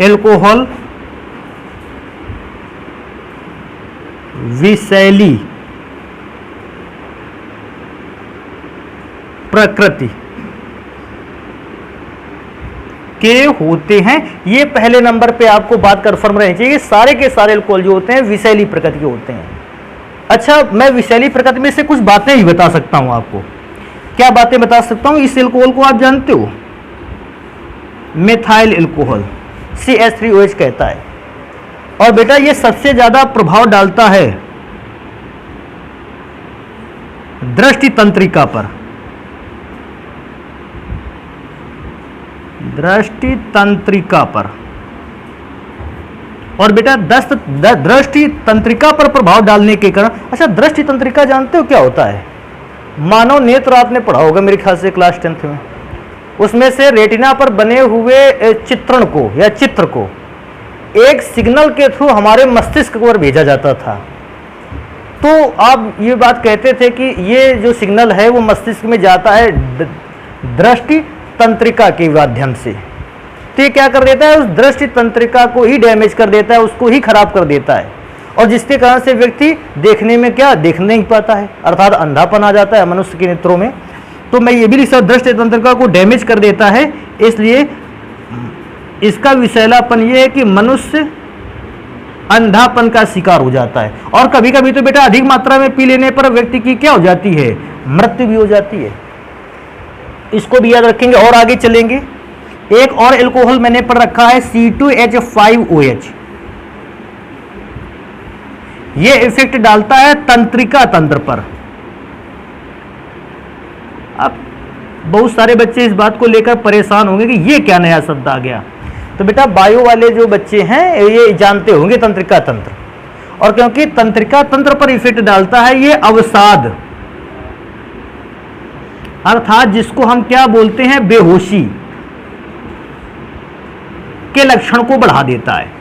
एल्कोहल विषैली प्रकृति के होते हैं। ये पहले नंबर पे आपको बात कंफर्म रहनी चाहिए, सारे के सारे अल्कोहल जो होते हैं विषैली प्रकृति के होते हैं। अच्छा, मैं विषैली प्रकृति में से कुछ बातें ही बता सकता हूं आपको। क्या बातें बता सकता हूं? इस अल्कोहल को आप जानते हो, मेथाइल अल्कोहल, CH3OH कहता है। और बेटा ये सबसे ज्यादा प्रभाव डालता है दृष्टि तंत्रिका पर, दृष्टि तंत्रिका पर। और बेटा दृष्टि तंत्रिका पर प्रभाव डालने के कारण, अच्छा दृष्टि तंत्रिका जानते हो क्या होता है? मानव नेत्र आपने पढ़ा होगा मेरे ख्याल से क्लास 10th में। उसमें से रेटिना पर बने हुए चित्रण को या चित्र को एक सिग्नल के थ्रू हमारे मस्तिष्क पर भेजा जाता था। तो आप ये बात कहते थे कि ये जो सिग्नल है वो मस्तिष्क में जाता है दृष्टि तंत्रिका के माध्यम से। तो ये क्या कर देता है? उस दृष्टि तंत्रिका को ही डैमेज कर देता है, उसको ही खराब कर देता है, और जिसके कारण से व्यक्ति देखने में क्या देख नहीं पाता है, अर्थात अंधापन आ जाता है मनुष्य के नेत्रों में। तो मैं ये भी लिख सकता, दृष्टि तंत्रिका को डैमेज कर देता है, इसलिए इसका विषैलापन ये है कि मनुष्य अंधापन का शिकार हो जाता है। और कभी कभी तो बेटा अधिक मात्रा में पी लेने पर व्यक्ति की क्या हो जाती है? मृत्यु भी हो जाती है। इसको भी याद रखेंगे और आगे चलेंगे। एक और एल्कोहल मैंने पढ़ रखा है C2H5OH। ये इफेक्ट डालता है तंत्रिका तंत्र पर। अब बहुत सारे बच्चे इस बात को लेकर परेशान होंगे कि ये क्या नया शब्द आ गया। तो बेटा बायो वाले जो बच्चे हैं ये जानते होंगे तंत्रिका तंत्र, और क्योंकि तंत्रिका तंत्र पर इफेक्ट डालता है ये अवसाद, अर्थात जिसको हम क्या बोलते हैं बेहोशी के लक्षण को बढ़ा देता है।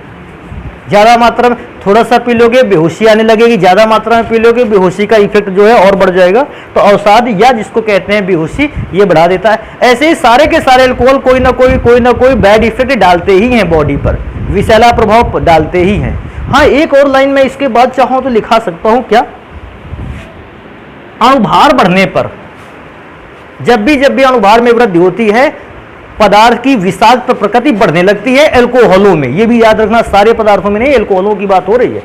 ज्यादा मात्रा में थोड़ा सा पी लोगे बेहोशी आने लगेगी, ज्यादा मात्रा में पी लोगे बेहोशी का इफेक्ट जो है और बढ़ जाएगा। तो अवसाद या जिसको कहते हैं बेहोशी ये बढ़ा देता है। ऐसे ही सारे के सारे अल्कोहल कोई ना कोई बैड इफेक्ट डालते ही हैं बॉडी पर, विषैला प्रभाव डालते ही हैं। हाँ, एक और लाइन में इसके बाद चाहूं तो लिखा सकता हूं, क्या? अणुभार बढ़ने पर, जब भी अणुभार में वृद्धि होती है पदार्थ की विषाक्त प्रकृति बढ़ने लगती है एल्कोहलों में। ये भी याद रखना, सारे पदार्थों में नहीं, एल्कोहलों की बात हो रही है।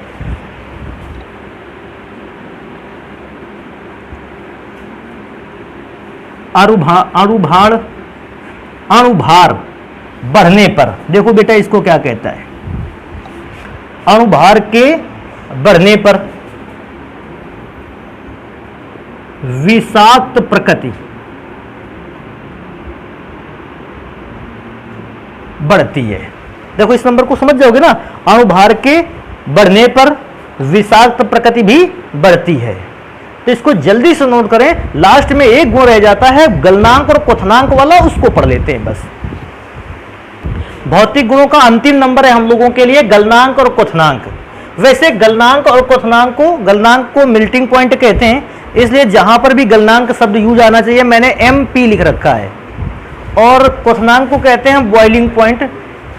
अणुभार बढ़ने पर देखो बेटा इसको क्या कहता है? अणुभार के बढ़ने पर विषाक्त प्रकृति बढ़ती है। देखो इस नंबर को समझ जाओगे ना, अणुभार के बढ़ने पर विषाक्त प्रकृति भी बढ़ती है। तो इसको जल्दी से नोट करें, लास्ट में एक गुण रह जाता है गलनांक और क्वथनांक वाला, उसको पढ़ लेते हैं बस। भौतिक गुणों का अंतिम नंबर है हम लोगों के लिए गलनांक और क्वथनांक। वैसे गलनांक और गलनांक को मेल्टिंग पॉइंट कहते हैं, इसलिए जहां पर भी गलनांक शब्द यूज आना चाहिए मैंने MP लिख रखा है, और क्वथनांक को कहते हैं बॉइलिंग पॉइंट,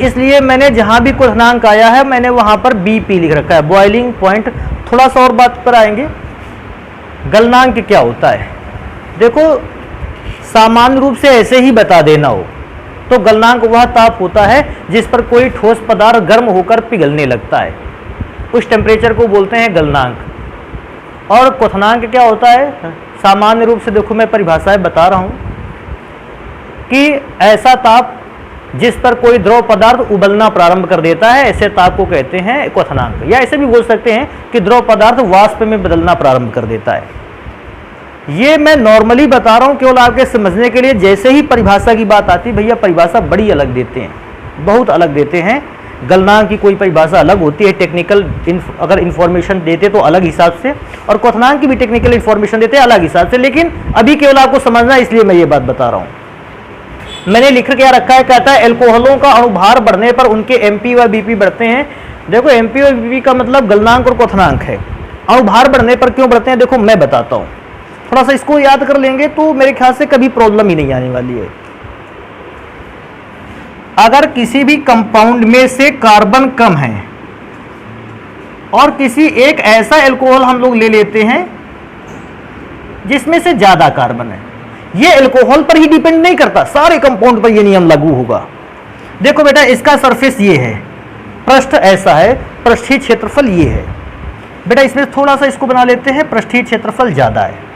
इसलिए मैंने जहां भी क्वथनांक आया है मैंने वहां पर BP लिख रखा है, बॉइलिंग पॉइंट। थोड़ा सा और बात पर आएंगे। गलनांक क्या होता है? देखो सामान्य रूप से ऐसे ही बता देना हो तो गलनांक वह ताप होता है जिस पर कोई ठोस पदार्थ गर्म होकर पिघलने लगता है, उस टेम्परेचर को बोलते हैं गलनांक। और क्वथनांक क्या होता है? सामान्य रूप से देखो मैं परिभाषाएं बता रहा हूं कि ऐसा ताप जिस पर कोई द्रव पदार्थ उबलना प्रारंभ कर देता है, ऐसे ताप को कहते हैं क्वथनांक। या ऐसे भी बोल सकते हैं कि द्रव पदार्थ वाष्प में बदलना प्रारंभ कर देता है। ये मैं नॉर्मली बता रहा हूं केवल आपके समझने के लिए। जैसे ही परिभाषा की बात आती है भैया परिभाषा बड़ी अलग देते हैं, बहुत अलग देते हैं। गलनांक की कोई परिभाषा अलग होती है, टेक्निकल अगर इन्फॉर्मेशन देते तो अलग हिसाब से, और क्वथनांक की भी टेक्निकल इन्फॉर्मेशन देते हैं अलग हिसाब से, लेकिन अभी केवल आपको समझना है इसलिए मैं ये बात बता रहा हूं। मैंने लिख क्या रखा है, कहता है एल्कोहलों का अणुभार बढ़ने पर उनके एमपी व बीपी बढ़ते हैं। देखो एमपी व बीपी का मतलब गलनांक और क्वथनांक है। अणुभार बढ़ने पर क्यों बढ़ते हैं, देखो मैं बताता हूं, थोड़ा सा इसको याद कर लेंगे तो मेरे ख्याल से कभी प्रॉब्लम ही नहीं आने वाली है। अगर किसी भी कंपाउंड में से कार्बन कम है और किसी एक ऐसा एल्कोहल हम लोग ले लेते हैं जिसमें से ज्यादा कार्बन है, ये एल्कोहल पर ही डिपेंड नहीं करता, सारे कंपाउंड पर ये नियम लागू होगा। देखो बेटा इसका सरफेस ये है, पृष्ठ ऐसा है, पृष्ठीय क्षेत्रफल ये है। बेटा इसमें थोड़ा सा इसको बना लेते हैं, पृष्ठीय क्षेत्रफल ज्यादा है।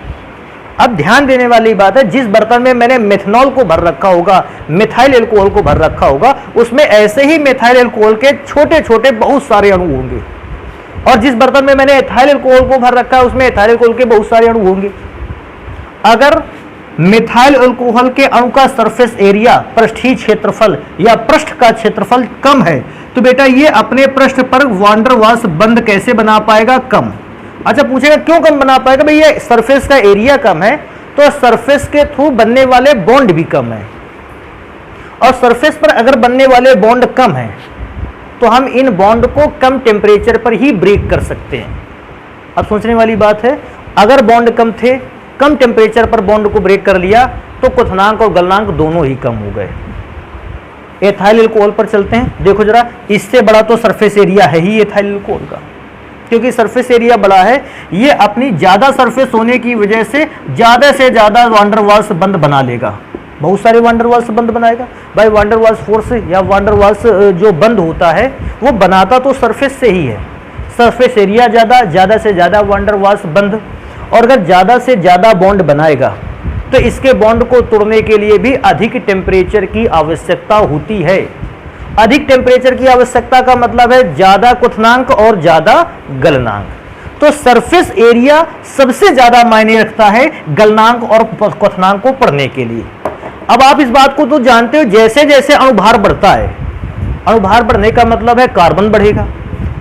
अब ध्यान देने वाली बात है, जिस बर्तन में मैंने मेथनॉल को भर रखा होगा, मिथाइल एल्कोहल को भर रखा होगा, उसमें ऐसे ही मिथाइल एल्कोहल के छोटे छोटे बहुत सारे अणु होंगे, और जिस बर्तन में मैंने एथाइल एल्कोहल को भर रखा है उसमें एथाइल एल्कोहल के बहुत सारे अणु होंगे। अगर मिथाइल एल्कोहल के अणु का सरफेस एरिया, पृष्ठीय क्षेत्रफल या पृष्ठ का क्षेत्रफल कम है, तो बेटा ये अपने पृष्ठ पर वांडर वाल्स बंध कैसे बना पाएगा, कम। अच्छा पूछेगा क्यों कम बना पाएगा, भाई ये सरफेस का एरिया कम है तो सरफेस के थ्रू बनने वाले बॉन्ड भी कम है, और सरफेस पर अगर बनने वाले बॉन्ड कम है तो हम इन बॉन्ड को कम टेम्परेचर पर ही ब्रेक कर सकते हैं। अब सोचने वाली बात है, अगर बॉन्ड कम थे, कम टेम्परेचर पर बॉन्ड को ब्रेक कर लिया तो क्वथनांक और गलनांक दोनों ही कम हो गए। एथाइल एल्कोहल पर चलते हैं, देखो जरा, इससे बड़ा तो सरफेस एरिया है ही एथाइल एल्कोहल का, क्योंकि सरफेस एरिया बड़ा है, ये अपनी ज्यादा सरफेस होने की वजह से ज्यादा वांडर वाल्स बंद बना लेगा, बहुत सारे वांडर वाल्स बंद बनाएगा। भाई वांडर वाल्स फोर्स या वांडर वाल्स जो बंद होता है वो बनाता तो सरफेस से ही है, सरफेस एरिया ज्यादा से ज्यादा वांडर वाल्स बंद, और अगर ज्यादा से ज्यादा बॉन्ड बनाएगा तो इसके बॉन्ड को तोड़ने के लिए भी अधिक टेम्परेचर की आवश्यकता होती है। अधिक टेम्परेचर की आवश्यकता का मतलब है ज्यादा क्वथनांक और ज्यादा गलनांक। तो सरफेस एरिया सबसे ज्यादा मायने रखता है गलनांक और क्वथनांक को पढ़ने के लिए। अब आप इस बात को तो जानते हो, जैसे जैसे अणुभार बढ़ता है, अणुभार बढ़ने का मतलब है कार्बन बढ़ेगा,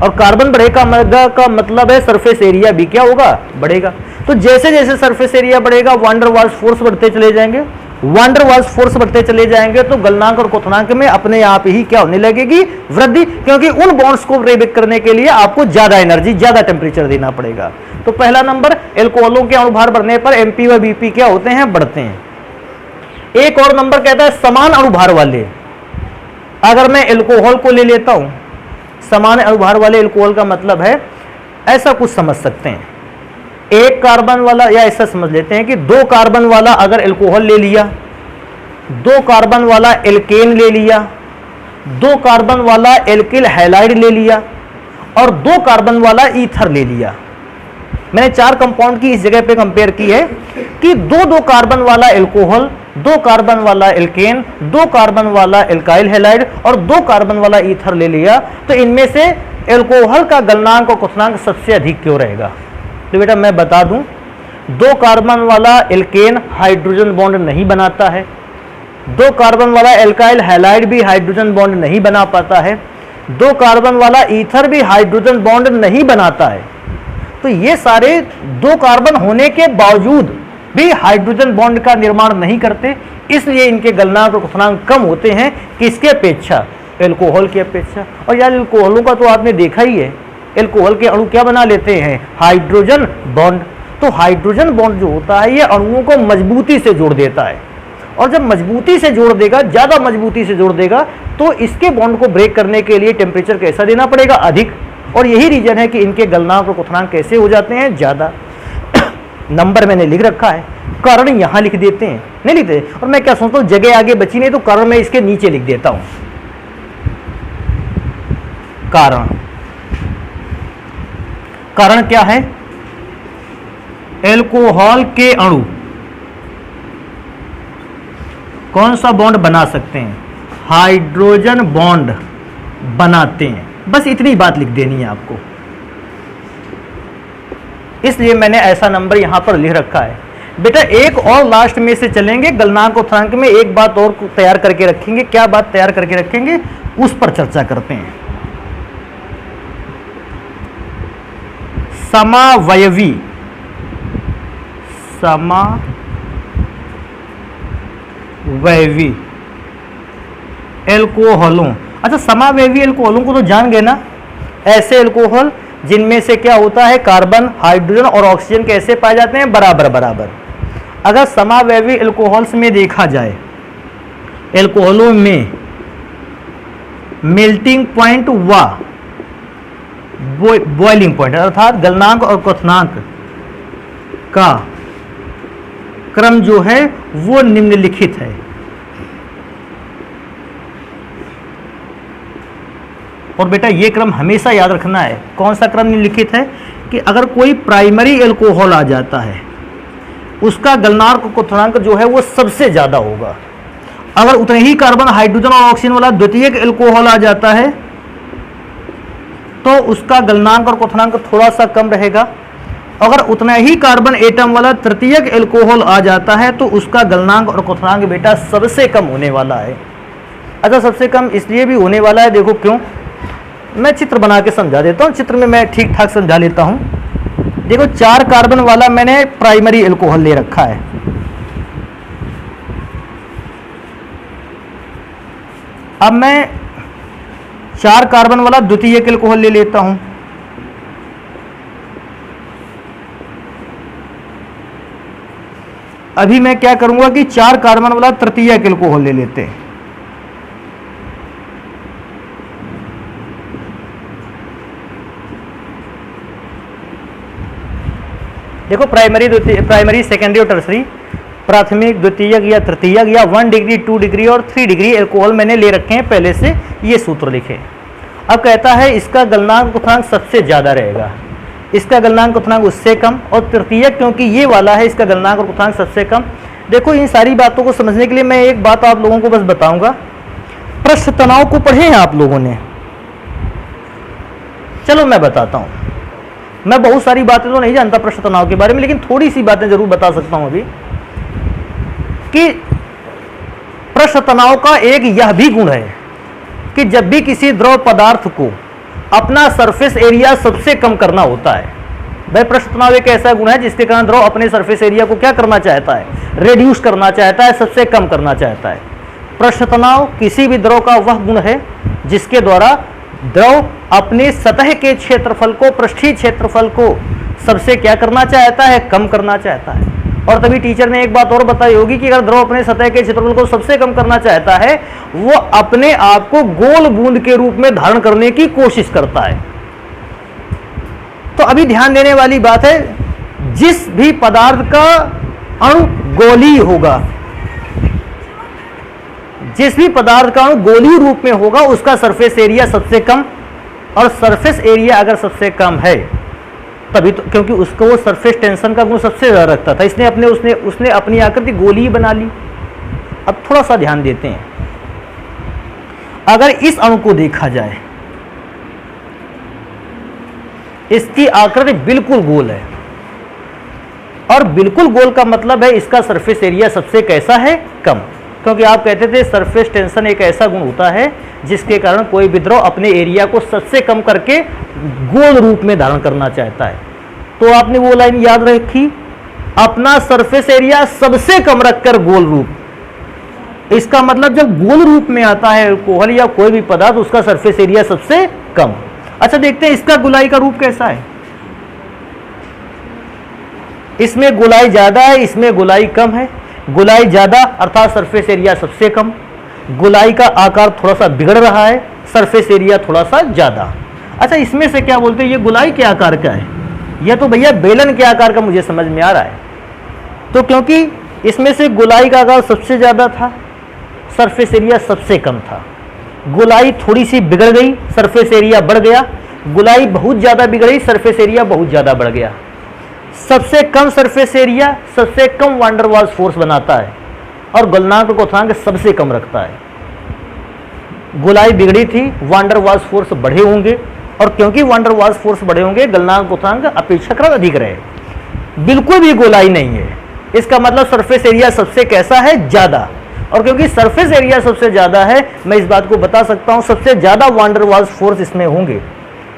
और कार्बन बढ़ेगा का मतलब है सरफेस एरिया भी क्या होगा, बढ़ेगा। तो जैसे जैसे सरफेस एरिया बढ़ेगा वांडर वाल्स फोर्स बढ़ते चले जाएंगे, वांडर वाल्स फोर्स बढ़ते चले जाएंगे तो गलनांक और क्वथनांक में अपने आप ही क्या होने लगेगी, वृद्धि, क्योंकि उन बॉन्ड्स को ब्रेक करने के लिए आपको ज्यादा एनर्जी, ज्यादा टेम्परेचर देना पड़ेगा। तो पहला नंबर, एल्कोहलों के अणुभार बढ़ने पर एमपी व बीपी क्या होते हैं, बढ़ते हैं। एक और नंबर कहता है समान अणुभार वाले, अगर मैं एल्कोहल को ले लेता हूं, समान अणुभार वाले एल्कोहल का मतलब है, ऐसा कुछ समझ सकते हैं, एक कार्बन वाला, या ऐसा समझ लेते हैं कि दो कार्बन वाला अगर एल्कोहल ले लिया, दो कार्बन वाला एल्केन ले लिया, दो कार्बन वाला एल्किल हैलाइड ले लिया, और दो कार्बन वाला ईथर ले लिया। मैंने चार कंपाउंड की इस जगह पे कंपेयर की है कि दो कार्बन वाला एल्कोहल, दो कार्बन वाला एल्केन, दो कार्बन वाला एल्काइल हैलाइड और दो कार्बन वाला ईथर ले लिया, तो इनमें से एल्कोहल का गलनांक और क्वथनांक सबसे अधिक क्यों रहेगा। तो बेटा मैं बता दूं, दो कार्बन वाला एल्केन हाइड्रोजन बॉन्ड नहीं बनाता है, दो कार्बन वाला एल्काइल हैलाइड भी हाइड्रोजन बॉन्ड नहीं बना पाता है, दो कार्बन वाला ईथर भी हाइड्रोजन बॉन्ड नहीं बनाता है। तो ये सारे दो कार्बन होने के बावजूद भी हाइड्रोजन बॉन्ड का निर्माण नहीं करते, इसलिए इनके गलनांक और क्वथनांक कम होते हैं, किसके अपेक्षा, एल्कोहल की अपेक्षा। और यार एल्कोहलों का तो आपने देखा ही है, एल्कोहल के अणु क्या बना लेते हैं, हाइड्रोजन बॉन्ड। तो हाइड्रोजन बॉन्ड जो होता है ये अणुओं को मजबूती से जोड़ देता है, और जब मजबूती से जोड़ देगा, ज्यादा मजबूती से जोड़ देगा, तो इसके बॉन्ड को ब्रेक करने के लिए टेम्परेचर कैसा देना पड़ेगा, अधिक। और यही रीजन है कि इनके गलनांक और क्वथनांक कैसे हो जाते हैं, ज्यादा। नंबर मैंने लिख रखा है, कारण यहां लिख देते हैं, नहीं लिखते। और मैं क्या सोचता हूं, जगह आगे बची नहीं तो कारण मैं इसके नीचे लिख देता हूं। कारण क्या है, एल्कोहल के अणु कौन सा बॉन्ड बना सकते हैं, हाइड्रोजन बॉन्ड बनाते हैं। बस इतनी बात लिख देनी है आपको, इसलिए मैंने ऐसा नंबर यहां पर लिख रखा है। बेटा एक और लास्ट में से चलेंगे, गलनांक और क्वथनांक में एक बात और तैयार करके रखेंगे। क्या बात तैयार करके रखेंगे, उस पर चर्चा करते हैं। समावयवी एल्कोहलों। अच्छा, समावयवी एल्कोहलों को तो जान गए ना, ऐसे एल्कोहल जिनमें से क्या होता है, कार्बन, हाइड्रोजन और ऑक्सीजन कैसे पाए जाते हैं, बराबर बराबर। अगर समावयवी एल्कोहल्स में देखा जाए, एल्कोहलों में मेल्टिंग पॉइंट व बॉइलिंग पॉइंट अर्थात गलनांक और क्वथनांक का क्रम जो है वो निम्नलिखित है। और बेटा ये क्रम हमेशा याद रखना है। कौन सा क्रम निम्नलिखित है कि अगर कोई प्राइमरी एल्कोहल आ जाता है, उसका गलनांक और क्वथनांक जो है वो सबसे ज्यादा होगा। अगर उतने ही कार्बन, हाइड्रोजन और ऑक्सीजन वाला द्वितीयक एल्कोहल आ जाता है तो उसका गलनांक और क्वथनांक थोड़ा सा कम रहेगा। अगर उतना ही कार्बन एटम वाला तृतीयक एल्कोहल आ जाता है तो उसका गलनांक और क्वथनांक बेटा सबसे कम होने वाला है। अच्छा, सबसे कम इसलिए भी होने वाला है, देखो क्यों, मैं चित्र बना के समझा देता हूँ। चित्र में मैं ठीक ठाक समझा लेता हूँ। देखो 4 कार्बन वाला मैंने प्राइमरी एल्कोहल ले रखा है। अब मैं 4 कार्बन वाला द्वितीयक एल्कोहल ले लेता हूं। अभी मैं क्या करूंगा कि 4 कार्बन वाला तृतीयक एल्कोहल ले लेते हैं। देखो प्राइमरी, सेकेंडरी और टर्सरी, प्राथमिक, द्वितीयक या तृतीयक या 1 डिग्री, 2 डिग्री और 3 डिग्री एल्कोहल मैंने ले रखे हैं पहले से, ये सूत्र लिखे। अब कहता है इसका गलनांक क्वथनांक सबसे ज़्यादा रहेगा, इसका गलनांक क्वथनांक उससे कम, और तृतीयक क्योंकि ये वाला है इसका गलनांक और क्वथनांक सबसे कम। देखो इन सारी बातों को समझने के लिए मैं एक बात आप लोगों को बस बताऊंगा। पृष्ठ तनाव को पढ़े हैं आप लोगों ने? चलो मैं बताता हूँ। मैं बहुत सारी बातें तो नहीं जानता पृष्ठ तनाव के बारे में, लेकिन थोड़ी सी बातें जरूर बता सकता हूँ अभी कि पृष्ठ तनाव का एक यह भी गुण है कि जब भी किसी द्रव पदार्थ को अपना सरफेस एरिया सबसे कम करना होता है, भाई पृष्ठ तनाव एक ऐसा गुण है जिसके कारण द्रव अपने सरफेस एरिया को क्या करना चाहता है, रिड्यूस करना चाहता है, सबसे कम करना चाहता है। पृष्ठ तनाव किसी भी द्रव का वह गुण है जिसके द्वारा द्रव अपने सतह के क्षेत्रफल को, पृष्ठीय क्षेत्रफल को सबसे क्या करना चाहता है, कम करना चाहता है। और तभी टीचर ने एक बात और बताई होगी कि अगर द्रव अपने सतह के क्षेत्रफल को सबसे कम करना चाहता है, वो अपने आप को गोल बूंद के रूप में धारण करने की कोशिश करता है। तो अभी ध्यान देने वाली बात है, जिस भी पदार्थ का अणु गोलीय होगा, जिस भी पदार्थ का अणु गोलीय रूप में होगा उसका सरफेस एरिया सबसे कम, और सरफेस एरिया अगर सबसे कम है तभी तो, क्योंकि उसको वो सरफेस टेंशन का गुण सबसे ज्यादा रखता था, इसने अपने उसने अपनी आकृति गोलीय बना ली। अब थोड़ा सा ध्यान देते हैं, अगर इस अणु को देखा जाए, इसकी आकृति बिल्कुल गोल है, और बिल्कुल गोल का मतलब है इसका सरफेस एरिया सबसे कैसा है, कम। क्योंकि आप कहते थे सरफेस टेंशन एक ऐसा गुण होता है जिसके कारण कोई भी द्रव अपने एरिया को सबसे कम करके गोल रूप में धारण करना चाहता है। तो आपने वो लाइन याद रखी, अपना सरफेस एरिया सबसे कम रखकर गोल रूप। इसका मतलब जब गोल रूप में आता है अल्कोहल या कोई भी पदार्थ, उसका सरफेस एरिया सबसे कम। अच्छा देखते हैं इसका गोलाई का रूप कैसा है। इसमें गोलाई ज्यादा है, इसमें गोलाई कम है। गोलाई ज्यादा अर्थात सरफेस एरिया सबसे कम, गोलाई का आकार थोड़ा सा बिगड़ रहा है, सरफेस एरिया थोड़ा सा ज्यादा। अच्छा इसमें से क्या बोलते हैं, ये गोलाई के आकार का है, यह तो भैया बेलन के आकार का मुझे समझ में आ रहा है। तो क्योंकि इसमें से गोलाई का आकार सबसे ज्यादा था, सरफेस एरिया सबसे कम था, गोलाई थोड़ी सी बिगड़ गई, सरफेस एरिया बढ़ गया। गोलाई बहुत ज्यादा बिगड़ी, सरफेस एरिया बहुत ज्यादा बढ़ गया। सबसे कम सरफेस एरिया सबसे कम वान डर वाल्स फोर्स बनाता है, और गलनांक और क्वथनांक सबसे कम रखता है। गोलाई बिगड़ी थी, वान डर वाल्स फोर्स बढ़े होंगे, और क्योंकि वान डर वाल्स फोर्स बढ़े होंगे, गलनांक क्वथनांक अपेक्षाकृत अधिक रहे। बिल्कुल भी गोलाई नहीं है, इसका मतलब सरफेस एरिया सबसे कैसा है, ज्यादा। और क्योंकि सरफेस एरिया सबसे ज्यादा है, मैं इस बात को बता सकता हूं सबसे ज्यादा वान डर वाल्स फोर्स इसमें होंगे।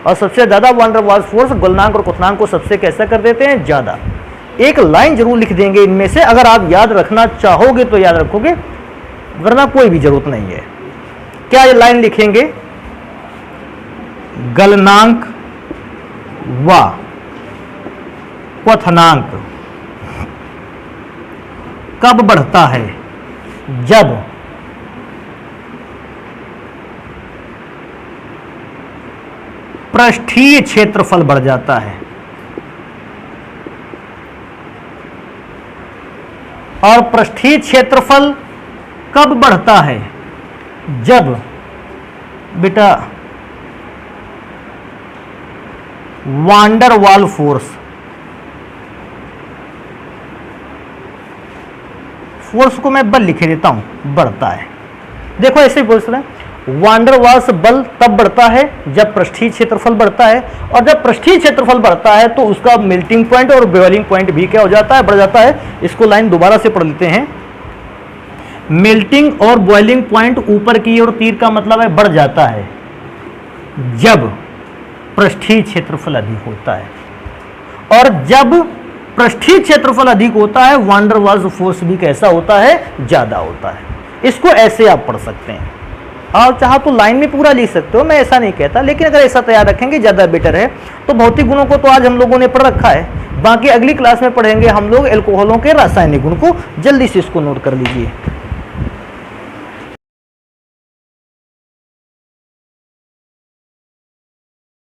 और सबसे ज्यादा वान डर वाल्स फोर्स गलनांक और क्वथनांक को सबसे कैसा कर देते हैं, ज्यादा। एक लाइन जरूर लिख देंगे इनमें से, अगर आप याद रखना चाहोगे तो याद रखोगे, वरना कोई भी जरूरत नहीं है। क्या ये लाइन लिखेंगे, गलनांक व क्वथनांक कब बढ़ता है, जब पृष्ठीय क्षेत्रफल बढ़ जाता है। और पृष्ठीय क्षेत्रफल कब बढ़ता है, जब बेटा वान डर वाल फोर्स को मैं बल लिखे देता हूं, बढ़ता है। देखो ऐसे ही बोल सकते हैं, वान डर वाल्स बल तब बढ़ता है जब पृष्ठीय क्षेत्रफल बढ़ता है, और जब पृष्ठीय क्षेत्रफल बढ़ता है तो उसका मेल्टिंग पॉइंट और बॉइलिंग पॉइंट भी क्या हो जाता है, बढ़ जाता है। इसको लाइन दोबारा से पढ़ लेते हैं, मेल्टिंग और बॉइलिंग पॉइंट ऊपर की ओर तीर का मतलब है बढ़ जाता है जब पृष्ठीय क्षेत्रफल अधिक होता है, और जब पृष्ठीय क्षेत्रफल अधिक होता है वान डर वाल्स फोर्स भी कैसा होता है, ज्यादा होता है। इसको ऐसे आप पढ़ सकते हैं, और चाहो तो लाइन में पूरा लिख सकते हो, मैं ऐसा नहीं कहता, लेकिन अगर ऐसा तैयार रखेंगे ज्यादा बेटर है। तो भौतिक गुणों को तो आज हम लोगों ने पढ़ रखा है, बाकी अगली क्लास में पढ़ेंगे हम लोग एल्कोहलों के रासायनिक गुण को। जल्दी से इसको नोट कर लीजिए।